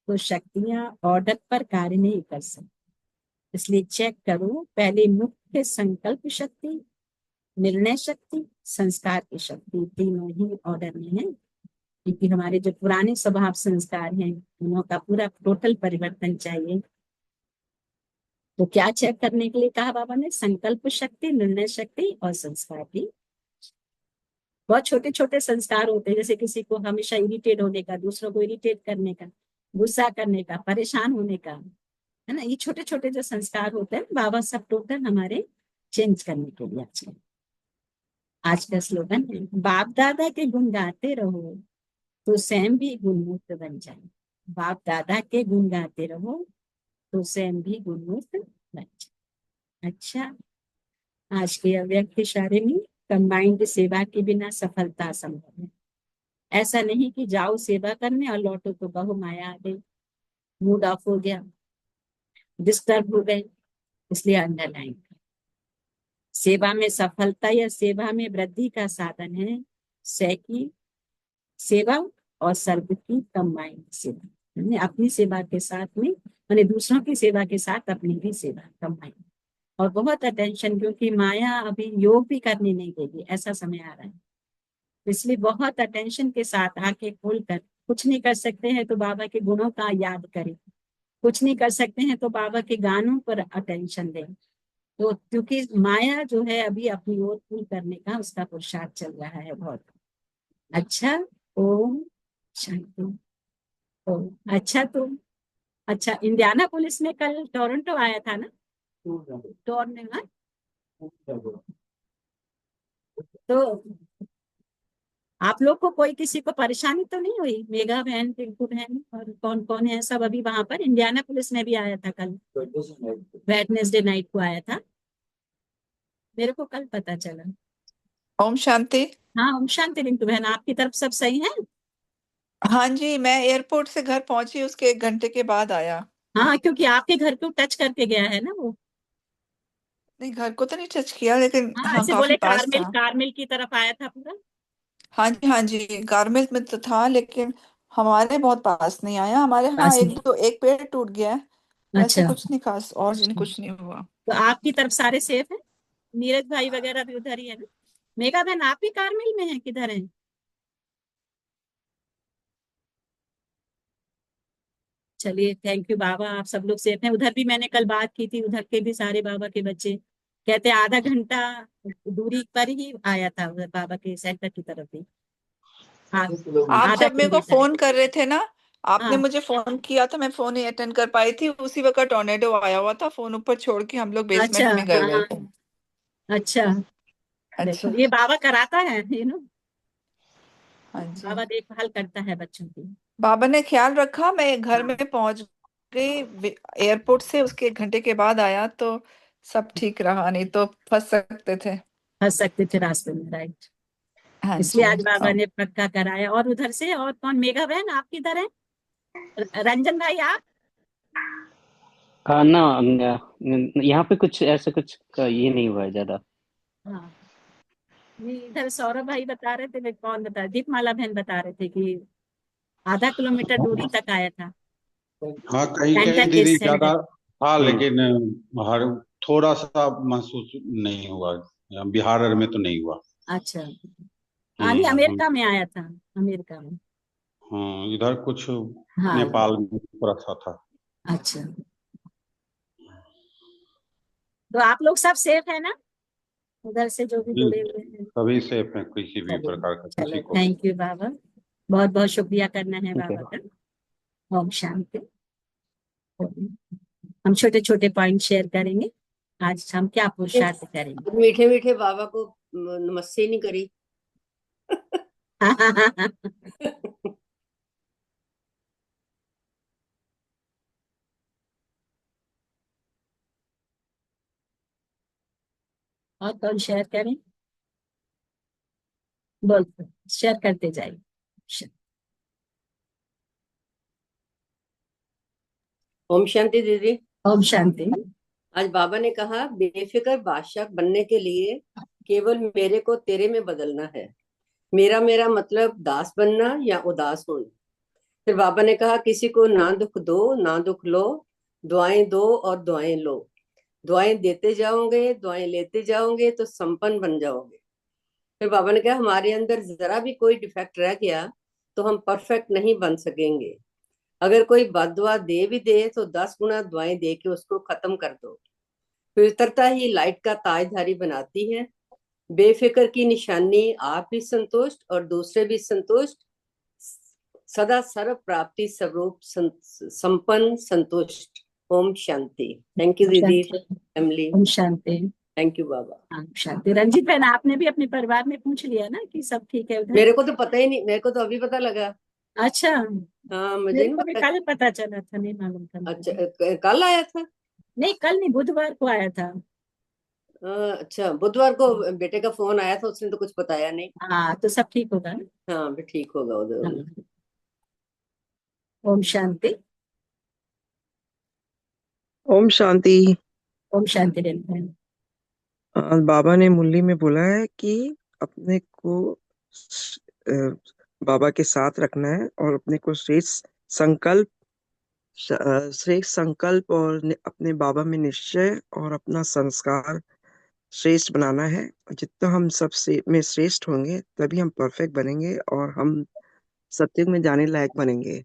तो शक्तियां ऑर्डर पर कार्य नहीं कर सकती। इसलिए चेक करो, पहले मुख्य संकल्प शक्ति, निर्णय शक्ति, संस्कार की शक्ति, तीनों ही ऑर्डर में है, क्योंकि हमारे जो पुराने स्वभाव संस्कार हैं उनका पूरा टोटल परिवर्तन चाहिए। तो क्या चेक करने के लिए कहा बाबा ने? संकल्प शक्ति, निर्णय शक्ति और संस्कार की। बहुत छोटे छोटे संस्कार होते हैं, जैसे किसी को हमेशा इरिटेट होने का, दूसरों को इरिटेट करने का, गुस्सा करने का, परेशान होने का, है ना, ये छोटे छोटे जो संस्कार होते हैं बाबा सब टोटल हमारे चेंज करने के लिए। आज का स्लोगन है, बाप दादा के गुण गाते रहो तो स्वयं भी गुणमुक्त बन जाए। बाप दादा के गुण गाते रहो तो स्वयं भी गुणमुक्त बन जाए। अच्छा, आज के अव्यक्त इशारे में कंबाइंड सेवा के बिना सफलता असंभव है। ऐसा नहीं कि जाओ सेवा करने और लौटो तो बहु माया आ गई, मूड ऑफ हो गया, डिस्टर्ब हो गए। इसलिए अंडरलाइन, सेवा में सफलता या सेवा में वृद्धि का साधन है सैकी सेवा और सर्व की कमाई सेवा, यानी अपनी सेवा के साथ में, मैंने दूसरों की सेवा के साथ अपनी भी सेवा कमाई। और बहुत अटेंशन, क्योंकि माया अभी योग भी करने नहीं देगी, ऐसा समय आ रहा है। इसलिए बहुत अटेंशन के साथ आंखें खोल कर, कुछ नहीं कर सकते हैं तो बाबा के गुणों का याद करें, कुछ नहीं कर सकते हैं तो बाबा के गानों पर अटेंशन दें। तो क्योंकि माया जो है अभी अपनी ओर पुल करने का उसका पुरुषार्थ चल रहा है बहुत। अच्छा, ओम शांति। ओम अच्छा, तो अच्छा, इंडियाना पुलिस में कल टोरंटो आया था ना, टोरंटो। तो आप लोग को कोई किसी को परेशानी तो नहीं हुई? मेघा बहन, टिंकू बहन और कौन कौन है सब अभी वहां पर? इंडियाना पुलिस में भी आया था कल, वेडनेसडे नाइट को आया था, मेरे को कल पता चला। ओम शांति। हाँ, ओम शांति। टिंकू बहन, आपकी तरफ सब सही है? हाँ जी, मैं एयरपोर्ट से घर पहुंची, उसके 1 घंटे के बाद आया। हाँ, क्योंकि आपके घर को टच करके गया है ना वो। नहीं, घर को तो नहीं टच किया, लेकिन हाँ, हाँ ऐसे काफी बोले पास कारमिल, था। कारमिल की तरफ आया था पूरा। हाँ जी, गारमेल में तो था, लेकिन हमारे बहुत पास नहीं आया। हमारे हाँ पास में। एक पेड़ टूट गया है, वैसे अच्छा, कुछ नहीं खास, और कुछ नहीं हुआ। तो आपकी तरफ सारे सेफ हैं? नीरज भाई वगैरह भी उधर ही है ना? मेघा बहन, आप भी कारमिल में हैं, किधर हैं? चलिए, थैंक यू बाबा, आप सब लोग सेफ हैं। उधर भी मैंने कल बात की थी, उधर के भी सारे बाबा के बच्चे कहते आधा घंटा दूरी पर ही आया था, उधर बाबा के सेंटर की तरफ ही। हाँ, आप आधा जब मेरे को किलोमीटर है। फोन कर रहे थे ना, आपने हाँ, मुझे फोन किया था, मैं फोन नहीं अटेंड कर पाई थी, उसी वक्त टोर्नेडो आया हुआ था, फोन ऊपर छोड़ के हम लोग अच्छा, बेसमेंट में गए हाँ हुए हाँ, थे। अच्छा। देखो, अच्छा। ये बाबा कराता है, हाँ जी, बाबा देखभाल करता है बच्चों की। बाबा ने ख्याल रखा। मैं घर हाँ, में पहुंच गई एयरपोर्ट से, उसके 1 घंटे के बाद आया तो सब ठीक रहा, नहीं तो फंस सकते थे। फंस सकते थे रास्ते में, राइट। हाँ इसलिए जी। आज बाबा ने पक्का कराया। और उधर से और कौन? मेघा बहन, आप किधर है? रंजन भाई, आप? हाँ ना, यहाँ पे कुछ ऐसा कुछ ये नहीं हुआ है ज्यादा। हाँ, ये इधर सौरभ भाई बता रहे थे, वे कौन बता, दीपमाला बहन बता रहे थे कि आधा किलोमीटर दूरी तक आया था, हाँ, कहीं सेंटर कहीं के दीदी सेंटर। ज्यादा था, हम्म। लेकिन हर थोड़ा सा महसूस नहीं हुआ। बिहार में तो नहीं हुआ। अच्छा, हाँ, नहीं, हम। अमेरिका में आया था, अमेरिका में। हाँ, इधर कुछ हाँ, नेपाल में थोड़ा सा था। अच्छा। तो आप लोग सब सेफ है ना, उधर से जो भी जी, जुड़े हुए हैं? सभी सेफ हैं, किसी भी चलिए, प्रकार का चलो, किसी को भी। थैंक यू बाबा, बहुत बहुत शुक्रिया करना है ठीक है। बाबा का। ओम शांति। हम छोटे छोटे पॉइंट शेयर करेंगे। आज हम क्या पुरुषार्थ करेंगे? मीठे मीठे बाबा को नमस्ते नहीं करी। और कौन शेयर करें? बोल, शेयर करते जाइए। ओम शांति दीदी। ओम शांति। आज बाबा ने कहा बेफिक्र बादशाह बनने के लिए केवल मेरे को तेरे में बदलना है। मेरा मेरा मतलब दास बनना या उदास होना। फिर बाबा ने कहा किसी को ना दुख दो ना दुख लो, दुआएं दो और दुआएं लो। दुआएं देते जाओगे, दुआएं लेते जाओगे तो संपन्न बन जाओगे। फिर बाबा ने कहा हमारे अंदर जरा भी कोई डिफेक्ट रह गया तो हम परफेक्ट नहीं बन सकेंगे। अगर कोई बददुआ दे भी दे तो 10 गुना दुआएं दे के उसको खत्म कर दो। पवित्रता ही लाइट का ताजधारी बनाती है। बेफिक्र की निशानी आप भी संतुष्ट और दूसरे भी संतुष्ट, सदा सर्व प्राप्ति स्वरूप संपन्न संतुष्ट। ओम शांति। थैंक यू ओम दीदी, शांति। फैमिली। ओम शांति। थैंक यू बाबा। ओम शांति। रंजीत बहन, आपने भी अपने परिवार में पूछ लिया ना कि सब ठीक है उधर? मेरे को तो पता ही नहीं, मेरे को तो अभी पता लगा। अच्छा, हाँ, मुझे मेरे नहीं को भी पता। कल पता चला था, नहीं मालूम था अच्छा, मुझे। कल आया था। नहीं, कल नहीं, बुधवार को आया था। अच्छा, बुधवार को बेटे का फोन आया था, उसने तो कुछ बताया नहीं। हाँ, तो सब ठीक होगा ना? हाँ, भी ठीक होगा उधर। हाँ। ओम शांति। ओम शांति। ओम शांति बहन। बाबा ने मुरली में बोला है कि अपने को बाबा के साथ रखना है और अपने को श्रेष्ठ संकल्प और अपने बाबा में निश्चय और अपना संस्कार श्रेष्ठ बनाना है। जितना हम सबसे में श्रेष्ठ होंगे तभी हम परफेक्ट बनेंगे और हम सत्युग में जाने लायक बनेंगे।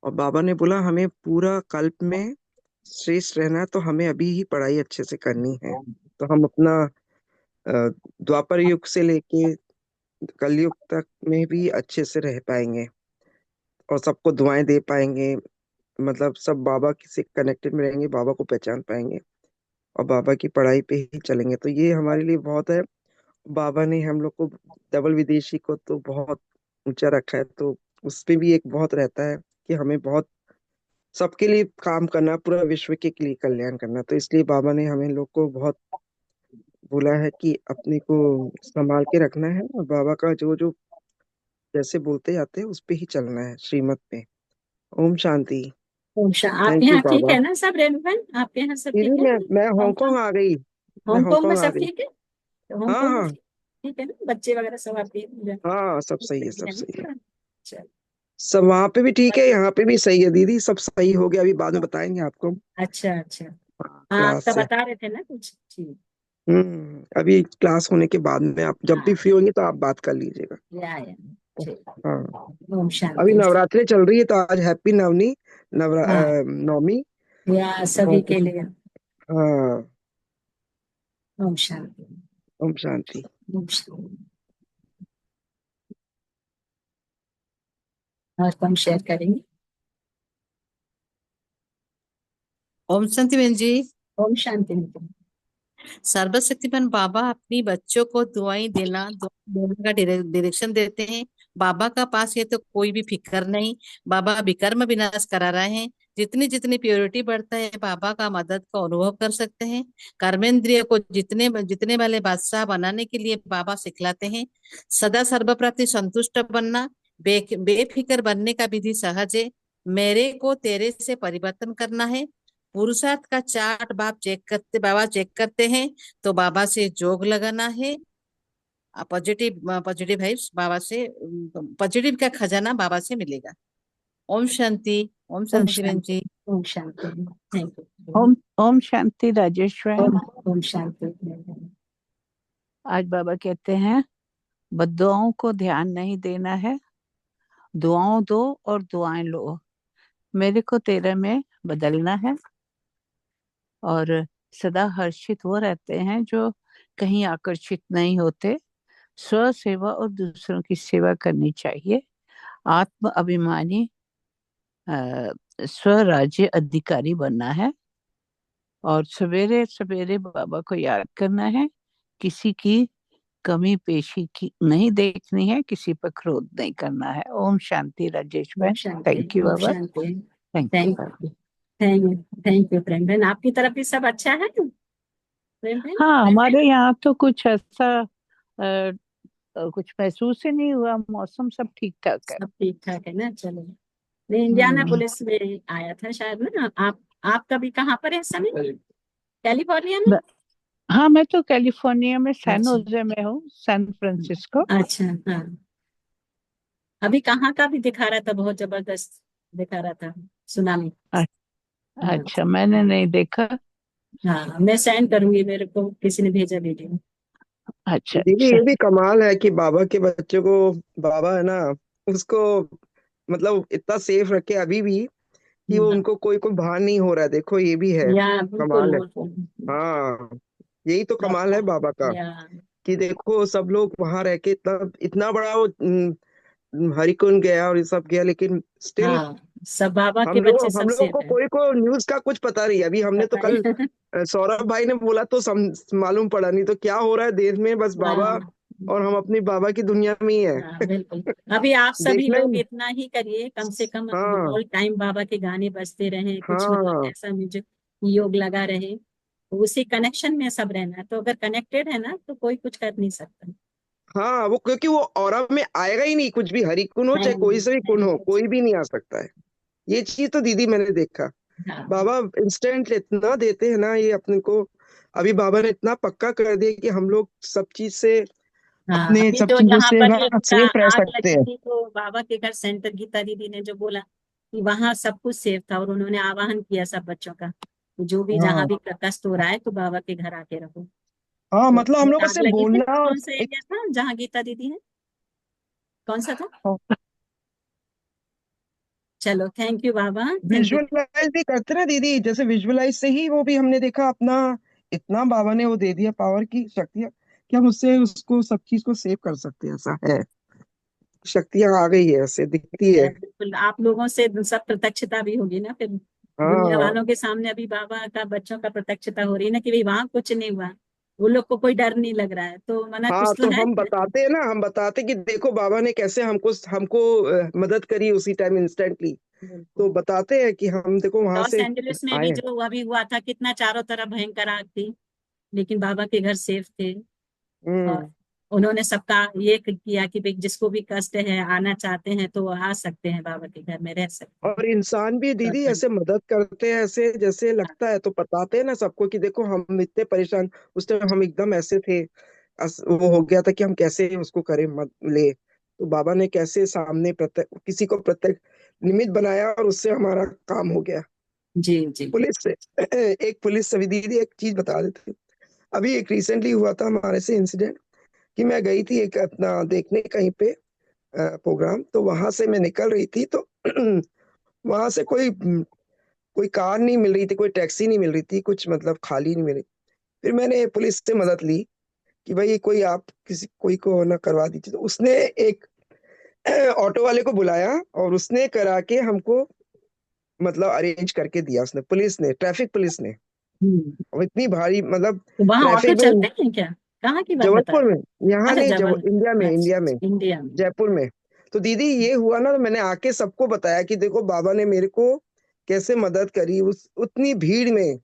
और बाबा ने बोला हमें पूरा कल्प में श्रेष्ठ रहना है, तो हमें अभी ही पढ़ाई अच्छे से करनी है, तो हम अपना द्वापर युग से लेके कलयुग तक में भी अच्छे से रह पाएंगे और सबको दुआएं दे पाएंगे। मतलब सब बाबा से कनेक्टेड में रहेंगे, बाबा को पहचान पाएंगे और बाबा की पढ़ाई पे ही चलेंगे, तो ये हमारे लिए बहुत है। बाबा ने हम लोग को डबल विदेशी को तो बहुत ऊंचा रखा है, तो उसपे भी एक बहुत रहता है कि हमें बहुत सबके लिए काम करना, पूरा विश्व के लिए कल्याण करना। तो इसलिए बाबा ने हमें लोग को बहुत बोला है कि अपने को संभाल के रखना है और बाबा का जो जो जैसे बोलते जाते हैं उस पे ही चलना है, श्रीमत पे। ओम शांति। आपके थैंक यू यहाँ ठीक बाबा। है ना सब रेनबन? आपके यहाँ सब दीदी ठीक है? मैं हांगकांग हांगकांग, आ गई। मैं हांगकांग में हांगकांग आ सब गई। ठीक है? तो हाँ हांगकांग में हाँ। ठीक ठीक है ना? बच्चे वगैरह सब आपके हाँ सब सही है, सही सब है सही है। ना? चलो, सब वहां पे भी ठीक है, यहाँ पे भी सही है दीदी, सब सही हो गया। अभी बाद में बताएंगे आपको। अच्छा अच्छा। हाँ, आप क्लास तो से। बता रहे थे ना कुछ। ठीक। अभी क्लास होने के बाद में आप जब भी हाँ, फ्री होंगे तो आप बात कर लीजिएगा। या ठीक। हाँ। ओम अभी शांति। नवरात्रि चल रही है तो आज हैप्पी हाँ, नवमी। या सभी और के लिए। हाँ। ओम शांति। ओम शांति। ओम शांति। और कम शेयर करेंगे। ओम शांति बहन जी। ओम शांति। सर्वशक्तिमान बाबा अपनी बच्चों को दुआएं देने का डायरेक्शन देते हैं। बाबा का पास है तो कोई भी फिक्र नहीं। बाबा विकर्म विनाश करा रहे हैं। जितनी जितनी प्योरिटी बढ़ता है बाबा का मदद को अनुभव कर सकते हैं। कर्मेंद्रिय को जितने जितने वाले बादशाह बनाने के लिए बाबा सिखलाते हैं। सदा सर्वप्रति संतुष्ट बनना, बेफिक्र बनने का विधि सहज है। मेरे को तेरे से परिवर्तन करना है। पुरुषार्थ का चार्ट बाबा चेक करते हैं। तो बाबा से जोग लगाना है। पॉजिटिव पॉजिटिव वाइब्स बाबा से, पॉजिटिव का खजाना बाबा से मिलेगा। ओम शांति। ओम ओम शांति बहन शांति। जी। ओम शांति। Thank you. ओम ओम शांति राजेश्वर। ओम शांति। आज बाबा कहते हैं बद्दुआओं को ध्यान नहीं देना है, दुआओं दो और दुआएं लो। मेरे को तेरे में बदलना है। और सदा हर्षित वो रहते हैं जो कहीं आकर्षित नहीं होते। स्व सेवा और दूसरों की सेवा करनी चाहिए। आत्म अभिमानी स्वराज्य अधिकारी बनना है। और सवेरे सवेरे बाबा को याद करना है। किसी की कमी पेशी की नहीं देखनी है, किसी पर क्रोध नहीं करना है। ओम शांति राजेश ओम बहन। शांति। थैंक यू ओम बाबा। शांति। थैंक यू थैंक बाबा। थैंक यू प्रेम बहन। आपकी तरफ भी सब अच्छा है प्रेम बहन? हाँ हमारे यहाँ तो कुछ ऐसा कुछ महसूस ही नहीं हुआ। मौसम सब ठीक ठाक है। सब ठीक ठाक है ना? चलो। मैं इंडियाना हम्म। पुलिस में आया था शायद ना। आपका भी कहाँ पर है इस समय? कैलिफोर्निया में? ब- हाँ मैं तो कैलिफोर्निया में सैन अच्छा होजे में हूँ, सैन फ्रांसिस्को। अच्छा। हाँ, अभी कहाँ का भी दिखा रहा था, बहुत जबरदस्त दिखा रहा था, सुनामी। अ- हाँ अच्छा मैंने नहीं देखा। हाँ, मैं सेंड करूंगी, मेरे को किसी ने भेजा वीडियो। अच्छा दीदी अच्छा। ये भी कमाल है कि बाबा के बच्चों को बाबा है ना उसको मतलब इतना सेफ रखे अभी भी कि वो उनको कोई कोई भान नहीं हो रहा है। देखो ये भी है, या बिल्कुल कमाल है। बिल्कुल। हाँ यही तो कमाल है बाबा का या कि देखो सब लोग वहां रह के इतना इतना बड़ा वो हरिकुंड गया और ये सब गया, लेकिन स्टिल हाँ, सब बाबा के हम बच्चे लोग सब हम लोग सेफ को है। कोई को न्यूज का कुछ पता नहीं। अभी हमने तो पता कल है। सौरभ भाई ने बोला तो मालूम पड़ा, नहीं तो क्या हो रहा है देश में, बस बाबा हाँ और हम अपनी बाबा की दुनिया में ही है। हाँ बिल्कुल। अभी आप सभी देखना लोग ही। इतना ही करिए, कम से कम हाँ ऑल टाइम बाबा के गाने बजते रहे, कुछ मतलब हाँ ऐसा म्यूजिक योग लगा रहे, उसी कनेक्शन में सब रहना है। तो अगर कनेक्टेड है ना तो कोई कुछ कर नहीं सकता। हाँ। वो क्योंकि वो ऑरा में आएगा ही नहीं कुछ भी, हरि कुन हो चाहे कोई से भी कुन हो, कोई भी नहीं आ सकता है। ये चीज तो दीदी मैंने देखा। हाँ बाबा इंस्टेंट इतना देते हैं ना ये अपने को। अभी बाबा ने इतना पक्का कर दिया कि हम लोग सब चीज से हाँ, अपने अभी सब तो चीजों जहाँ से पर ना ये उनका सेफ रह आग सकते लगी हैं। थी तो बाबा के घर सेंटर गीता दीदी ने जो बोला कि वहां सब कुछ सेफ था, और उन्होंने आह्वान किया सब बच्चों का कि जो भी जहाँ हाँ भी कष्ट हो रहा है तो बाबा के घर आके रहो। हाँ, तो मतलब हम लोग ये को आग सिर्फ लगी थी, बोलना और कौन सा एक एरिया था जहाँ गीता दीदी है, कौन सा था? चलो thank you Baba, thank you. Visualise भी करते ना दीदी, जैसे विजुअलाइज से ही वो भी हमने देखा अपना, इतना बाबा ने वो दे दिया पावर की शक्तियां कि हम उससे उसको सब चीज को सेव कर सकते हैं। ऐसा है, शक्तियां आ गई है, ऐसे दिखती है। बिल्कुल आप लोगों से सब प्रत्यक्षता भी होगी ना फिर, दुनिया हाँ वालों के सामने अभी बाबा का बच्चों का प्रत्यक्षता हो रही है ना कि भाई वहां कुछ नहीं हुआ, वो लोग को कोई डर नहीं लग रहा है, तो मना हाँ, कुछ तो तो है। हम बताते हैं ना, हम बताते कि देखो बाबा ने कैसे हमको हमको मदद करी उसी टाइम इंस्टेंटली। तो बिल्कुल। बताते हैं कि हम देखो वहां लॉस से एंजलिस में आए भी हैं। जो अभी हुआ था, कितना चारों तरफ भयंकर आग थी, लेकिन बाबा के घर सेफ थे। और हम्म। उन्होंने सबका ये किया कि भाई जिसको भी कष्ट है आना चाहते हैं तो वो आ सकते हैं, बाबा के घर में रह सकते हैं। और इंसान भी तो दीदी ऐसे मदद करते हैं, ऐसे जैसे लगता है तो बताते हैं ना सबको कि देखो हम इतने परेशान, उस टाइम हम एकदम ऐसे थे, वो हो गया था कि हम कैसे उसको करें, मत ले। तो बाबा ने कैसे सामने प्रत्यक्ष किसी को प्रत्यक्ष निमित्त बनाया और उससे हमारा काम हो गया। जी जी। पुलिस से एक पुलिस से भी दीदी एक चीज बता देते, अभी एक रिसेंटली हुआ था हमारे से इंसिडेंट कि मैं गई थी एक अपना देखने कहीं पे प्रोग्राम, तो वहां से मैं निकल रही थी तो वहां से कोई कार नहीं मिल रही थी, कोई टैक्सी नहीं मिल रही थी, कुछ मतलब खाली नहीं मिल रही। फिर मैंने पुलिस से मदद ली कि भाई कोई आप किसी कोई को ना करवा दीजिए, तो उसने एक ऑटो वाले को बुलाया और उसने करा के हमको मतलब अरेंज करके दिया, उसने पुलिस ने, ट्रैफिक पुलिस ने। हम्म। और इतनी भारी मतलब तो वहाँ ऑटो ट्रैफिक में, चलते हैं क्या? कहाँ की बात बता जबलपुर रहे में, हैं? यहाँ अच्छा नहीं, जब जबल, इंडिया में, अच्छा इंडिया में, अच्छा, इंडिया में। जयपुर में। तो दीदी ये हुआ ना, तो मैंने आके सबको बताया कि देखो बाबा ने मेरे को कैसे मदद करी उस उतनी भीड़ में,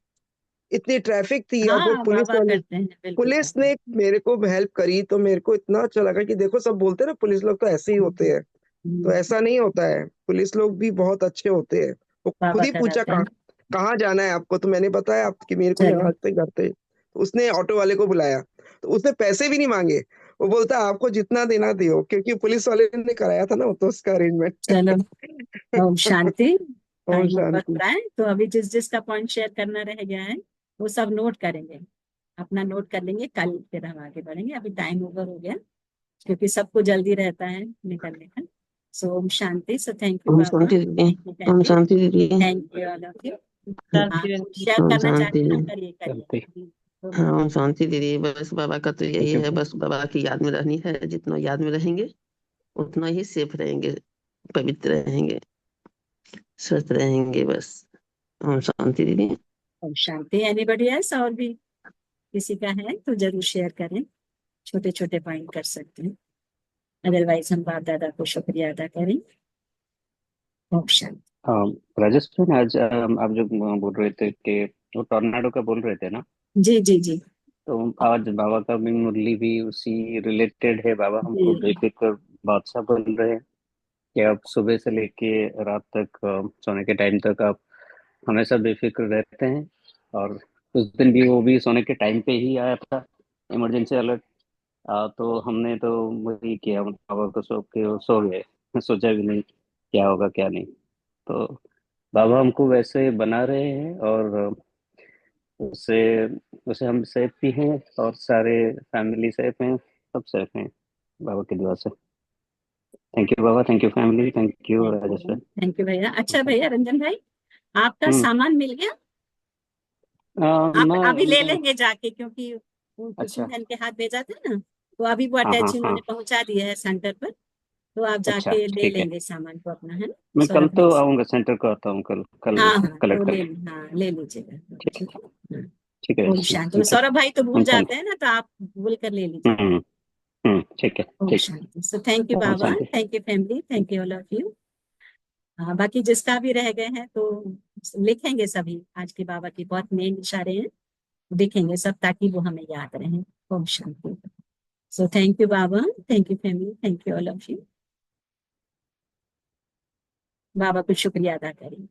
इतनी ट्रैफिक थी, अब वो हाँ पुलिस बाबा वाले, करते हैं, बिल्कुल पुलिस करते ने हैं। मेरे को हेल्प करी तो मेरे को इतना अच्छा लगा कि देखो सब बोलते हैं ना पुलिस लोग तो ऐसे ही होते हैं, तो हम्म, ऐसा नहीं होता है, पुलिस लोग भी बहुत अच्छे होते हैं। वो खुद बाबा ही पूछा कराते हैं। कहाँ कहाँ जाना है आपको, तो मैंने बताया आप कि मेरे को चलो। यहाँ से घर पे, तो उसने ऑटो वाले को बुलाया, तो उसने पैसे भी नहीं मांगे, वो बोलता आपको जितना देना दियो, क्योंकि पुलिस वाले ने कराया था ना वो तो उसका अरेंजमेंट। चलो, ओम शांति। ओम टाइम ओवर हो शांति। रहा है, तो अभी जिस जिसका पॉइंट शेयर करना रह गया है वो सब नोट करेंगे, अपना नोट कर लेंगे, कल फिर हम आगे बढ़ेंगे, अभी टाइम ओवर हो गया क्योंकि सबको जल्दी रहता है निकलने का। सो ओम शांति। सो थैंक यू ओम बाबा, शांति दीदी। थैंक यू ओम फैमिली, शांति दीदी। Thank you all of you. हाँ, शांति शेयर ओम करना शांति चाहते हैं ना, दीदी। करिए चलते। करिए। तो हाँ, ओम शांति दीदी। बस बाबा का तो यही थैंक यू। है, बस बाबा की याद में रहनी है, जितना याद में रहेंगे उतना ही सेफ रहेंगे, पवित्र रहेंगे, स्वस्थ रहेंगे बस। ओम शांति दीदी। ओम शांति। एनीबडी एल्स, और भी किसी का है तो जरूर शेयर करें, छोटे छोटे पॉइंट कर सकते हैं, अदरवाइज हम बाप दादा को शुक्रिया अदा करें। ओम शांति। राजेश भाई, आज आप जो बोल रहे थे कि वो टॉर्नाडो का बोल रहे थे ना, जी जी जी तो आज बाबा का भी मुरली भी उसी रिलेटेड है। बाबा हमको जी। बेफिक्र बादशाह बोल रहे हैं कि आप सुबह से लेके रात तक, सोने के टाइम तक आप हमेशा बेफिक्र रहते हैं। और उस दिन भी वो भी सोने के टाइम पे ही आया था, इमरजेंसी अलर्ट। तो हमने तो वही किया, बाबा को सो के वो सो गए, सोचा भी नहीं क्या होगा क्या नहीं। तो बाबा हमको वैसे बना रहे हैं, और उससे उससे हम सेफ भी हैं, और सारे फैमिली सेफ हैं, सब सेफ हैं बाबा की दुआ से। Thank you Baba, thank you family, thank you thank Rajesh you, भाई। थैंक यू भैया। अच्छा Okay. भैया रंजन भाई, आपका हम्म। सामान मिल गया? आप मैं अभी ले मैं लेंगे जाके, क्योंकि वो कुसुम अच्छा। बहन के हाथ भेजा था ना, तो अभी वो हाँ हाँ अटैच हाँ। उन्होंने पहुंचा दिया है सेंटर पर, तो आप अच्छा जाके ले ठीक है। लेंगे सामान को अपना, है ना, मैं कल सौरभ भाई तो से। आऊँगा, सेंटर को आता हूँ कल, कल हाँ हाँ, तो कलेक्ट ले, करके। हाँ ले लीजिएगा। ठीक ठीक है, हाँ। ठीक है ओम राजेश भाई, शांति। वो ठीक है। सौरभ भाई तो भूल हम जाते शांति। हैं ना, तो आप भूल कर ले लीजिएगा। हम्म। ठीक है। ओम ठीक। शांति। सो थैंक यू ओम बाबा, शांति। Thank you family, thank you all of you. हाँ, बाकी जिसका भी रह गए हैं तो लिखेंगे सभी, आज के बाबा की बहुत मेन इशारे हैं, लिखेंगे सब ताकि वो हमें याद रहें। ओम शांति। So thank you Baba, thank you family, thank you all of you. Baba को शुक्रिया अदा करें।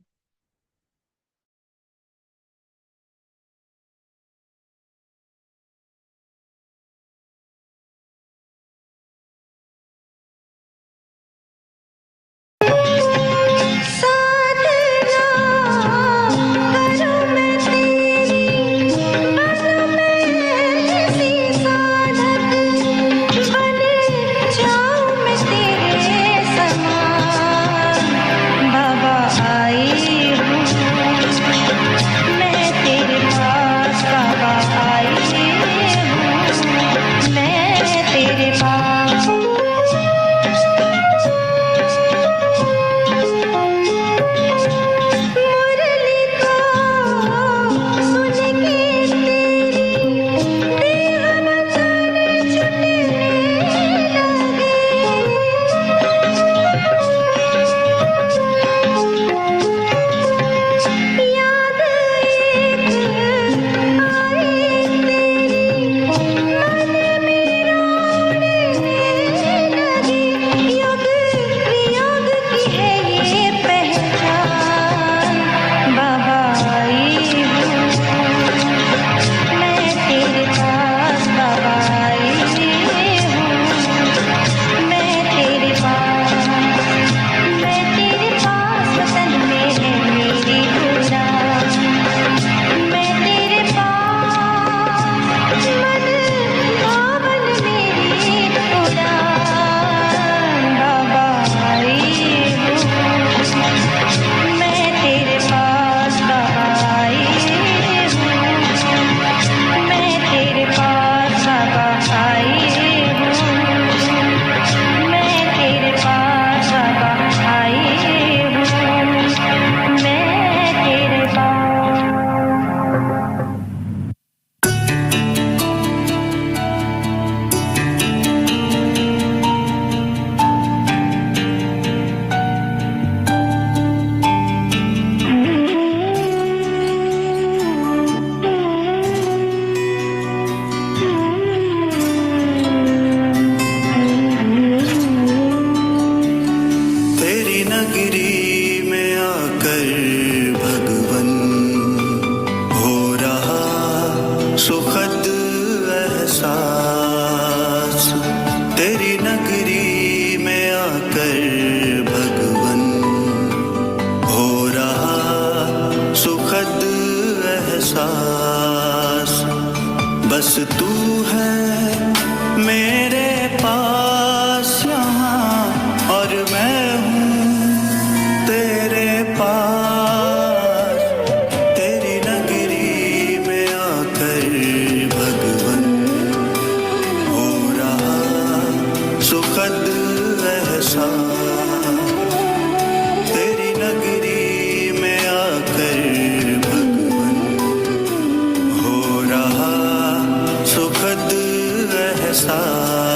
नगरी में आकर भगवन हो रहा सुखद एहसास। तेरी नगरी में आकर भगवन हो रहा सुखद एहसास। बस तू है मेरे पास यहाँ और मैं हूँ तेरे पास। तेरी नगरी में आकर भगवन हो रहा सुखद एहसास। तेरी नगरी में आकर भगवन हो रहा सुखद एहसास।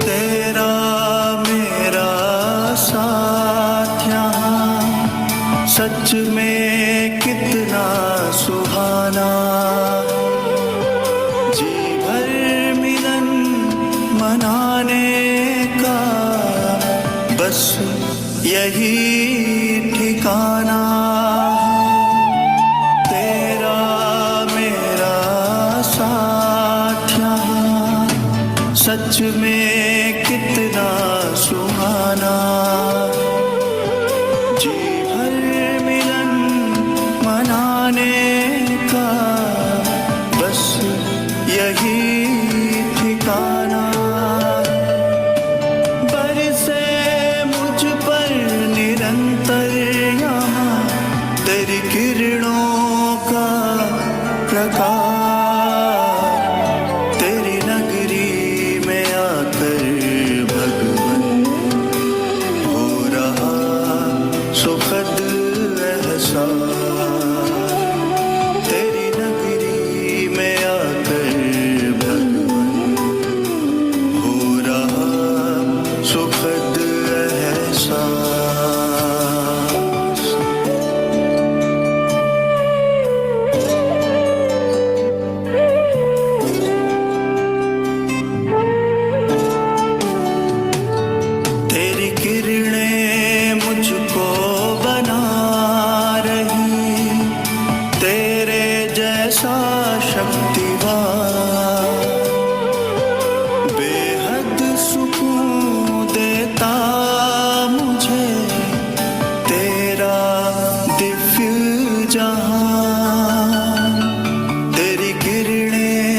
तेरा मेरा साथ यहाँ सच में कितना सुहाना। जी भर मिलन मनाने का बस यही ठिकाना। तेरा मेरा साथ यहाँ सच में कितना सुहाना। जी भर मिलन मनाने का बस यही ठिकाना। बरसे मुझ पर निरंतर यहाँ तेरी किरणों का प्रकाश। तेरी नगरी में आकर भगवन हो रहा सुखद एहसास। तेरी नगरी में आकर भगवन हो रहा सुखद एहसास। तेरी किरणें मुझको बना रही तेरे जैसा शक्तिवान। बेहद सुकून देता मुझे तेरा दिव्य जहान। तेरी किरणें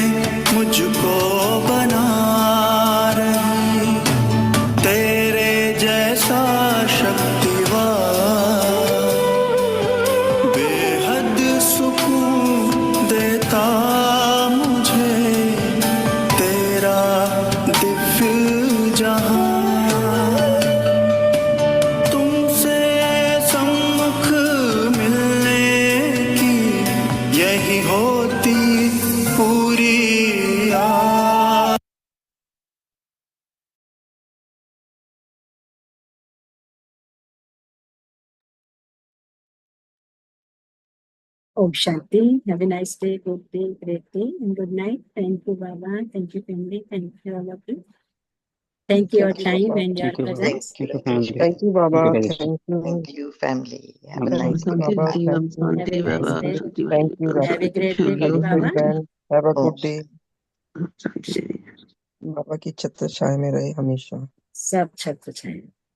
मुझको बना रही तेरे जैसा शक्तिवान। बेहद सुकून देता मुझे तेरा दिव्य जहान। तुमसे सम्मुख मिलने की यही होती पूरी आस। Om Shanti. Have a nice day, good day, great day, and good night. Thank you, Baba. Thank you, family. Thank you, all of you. Thank you, your Thank you, time Baba. and your Thank you, Baba. presence. Thank you, Thank you, family. Thank you, Thank Baba. you, Rajesh. Thank you. Thank you, family. Have a Bye. nice day. Baba. Bye. Thank you. Have a nice Baba, day. Shanti Thank you, Baba, Have a Rajesh. great day, Thank Guru you. Abhishek Baba. Ben. Have a Om good day. Shanti. बाबा की छत्र छाया में रहे हमेशा। सब छत्र छाया।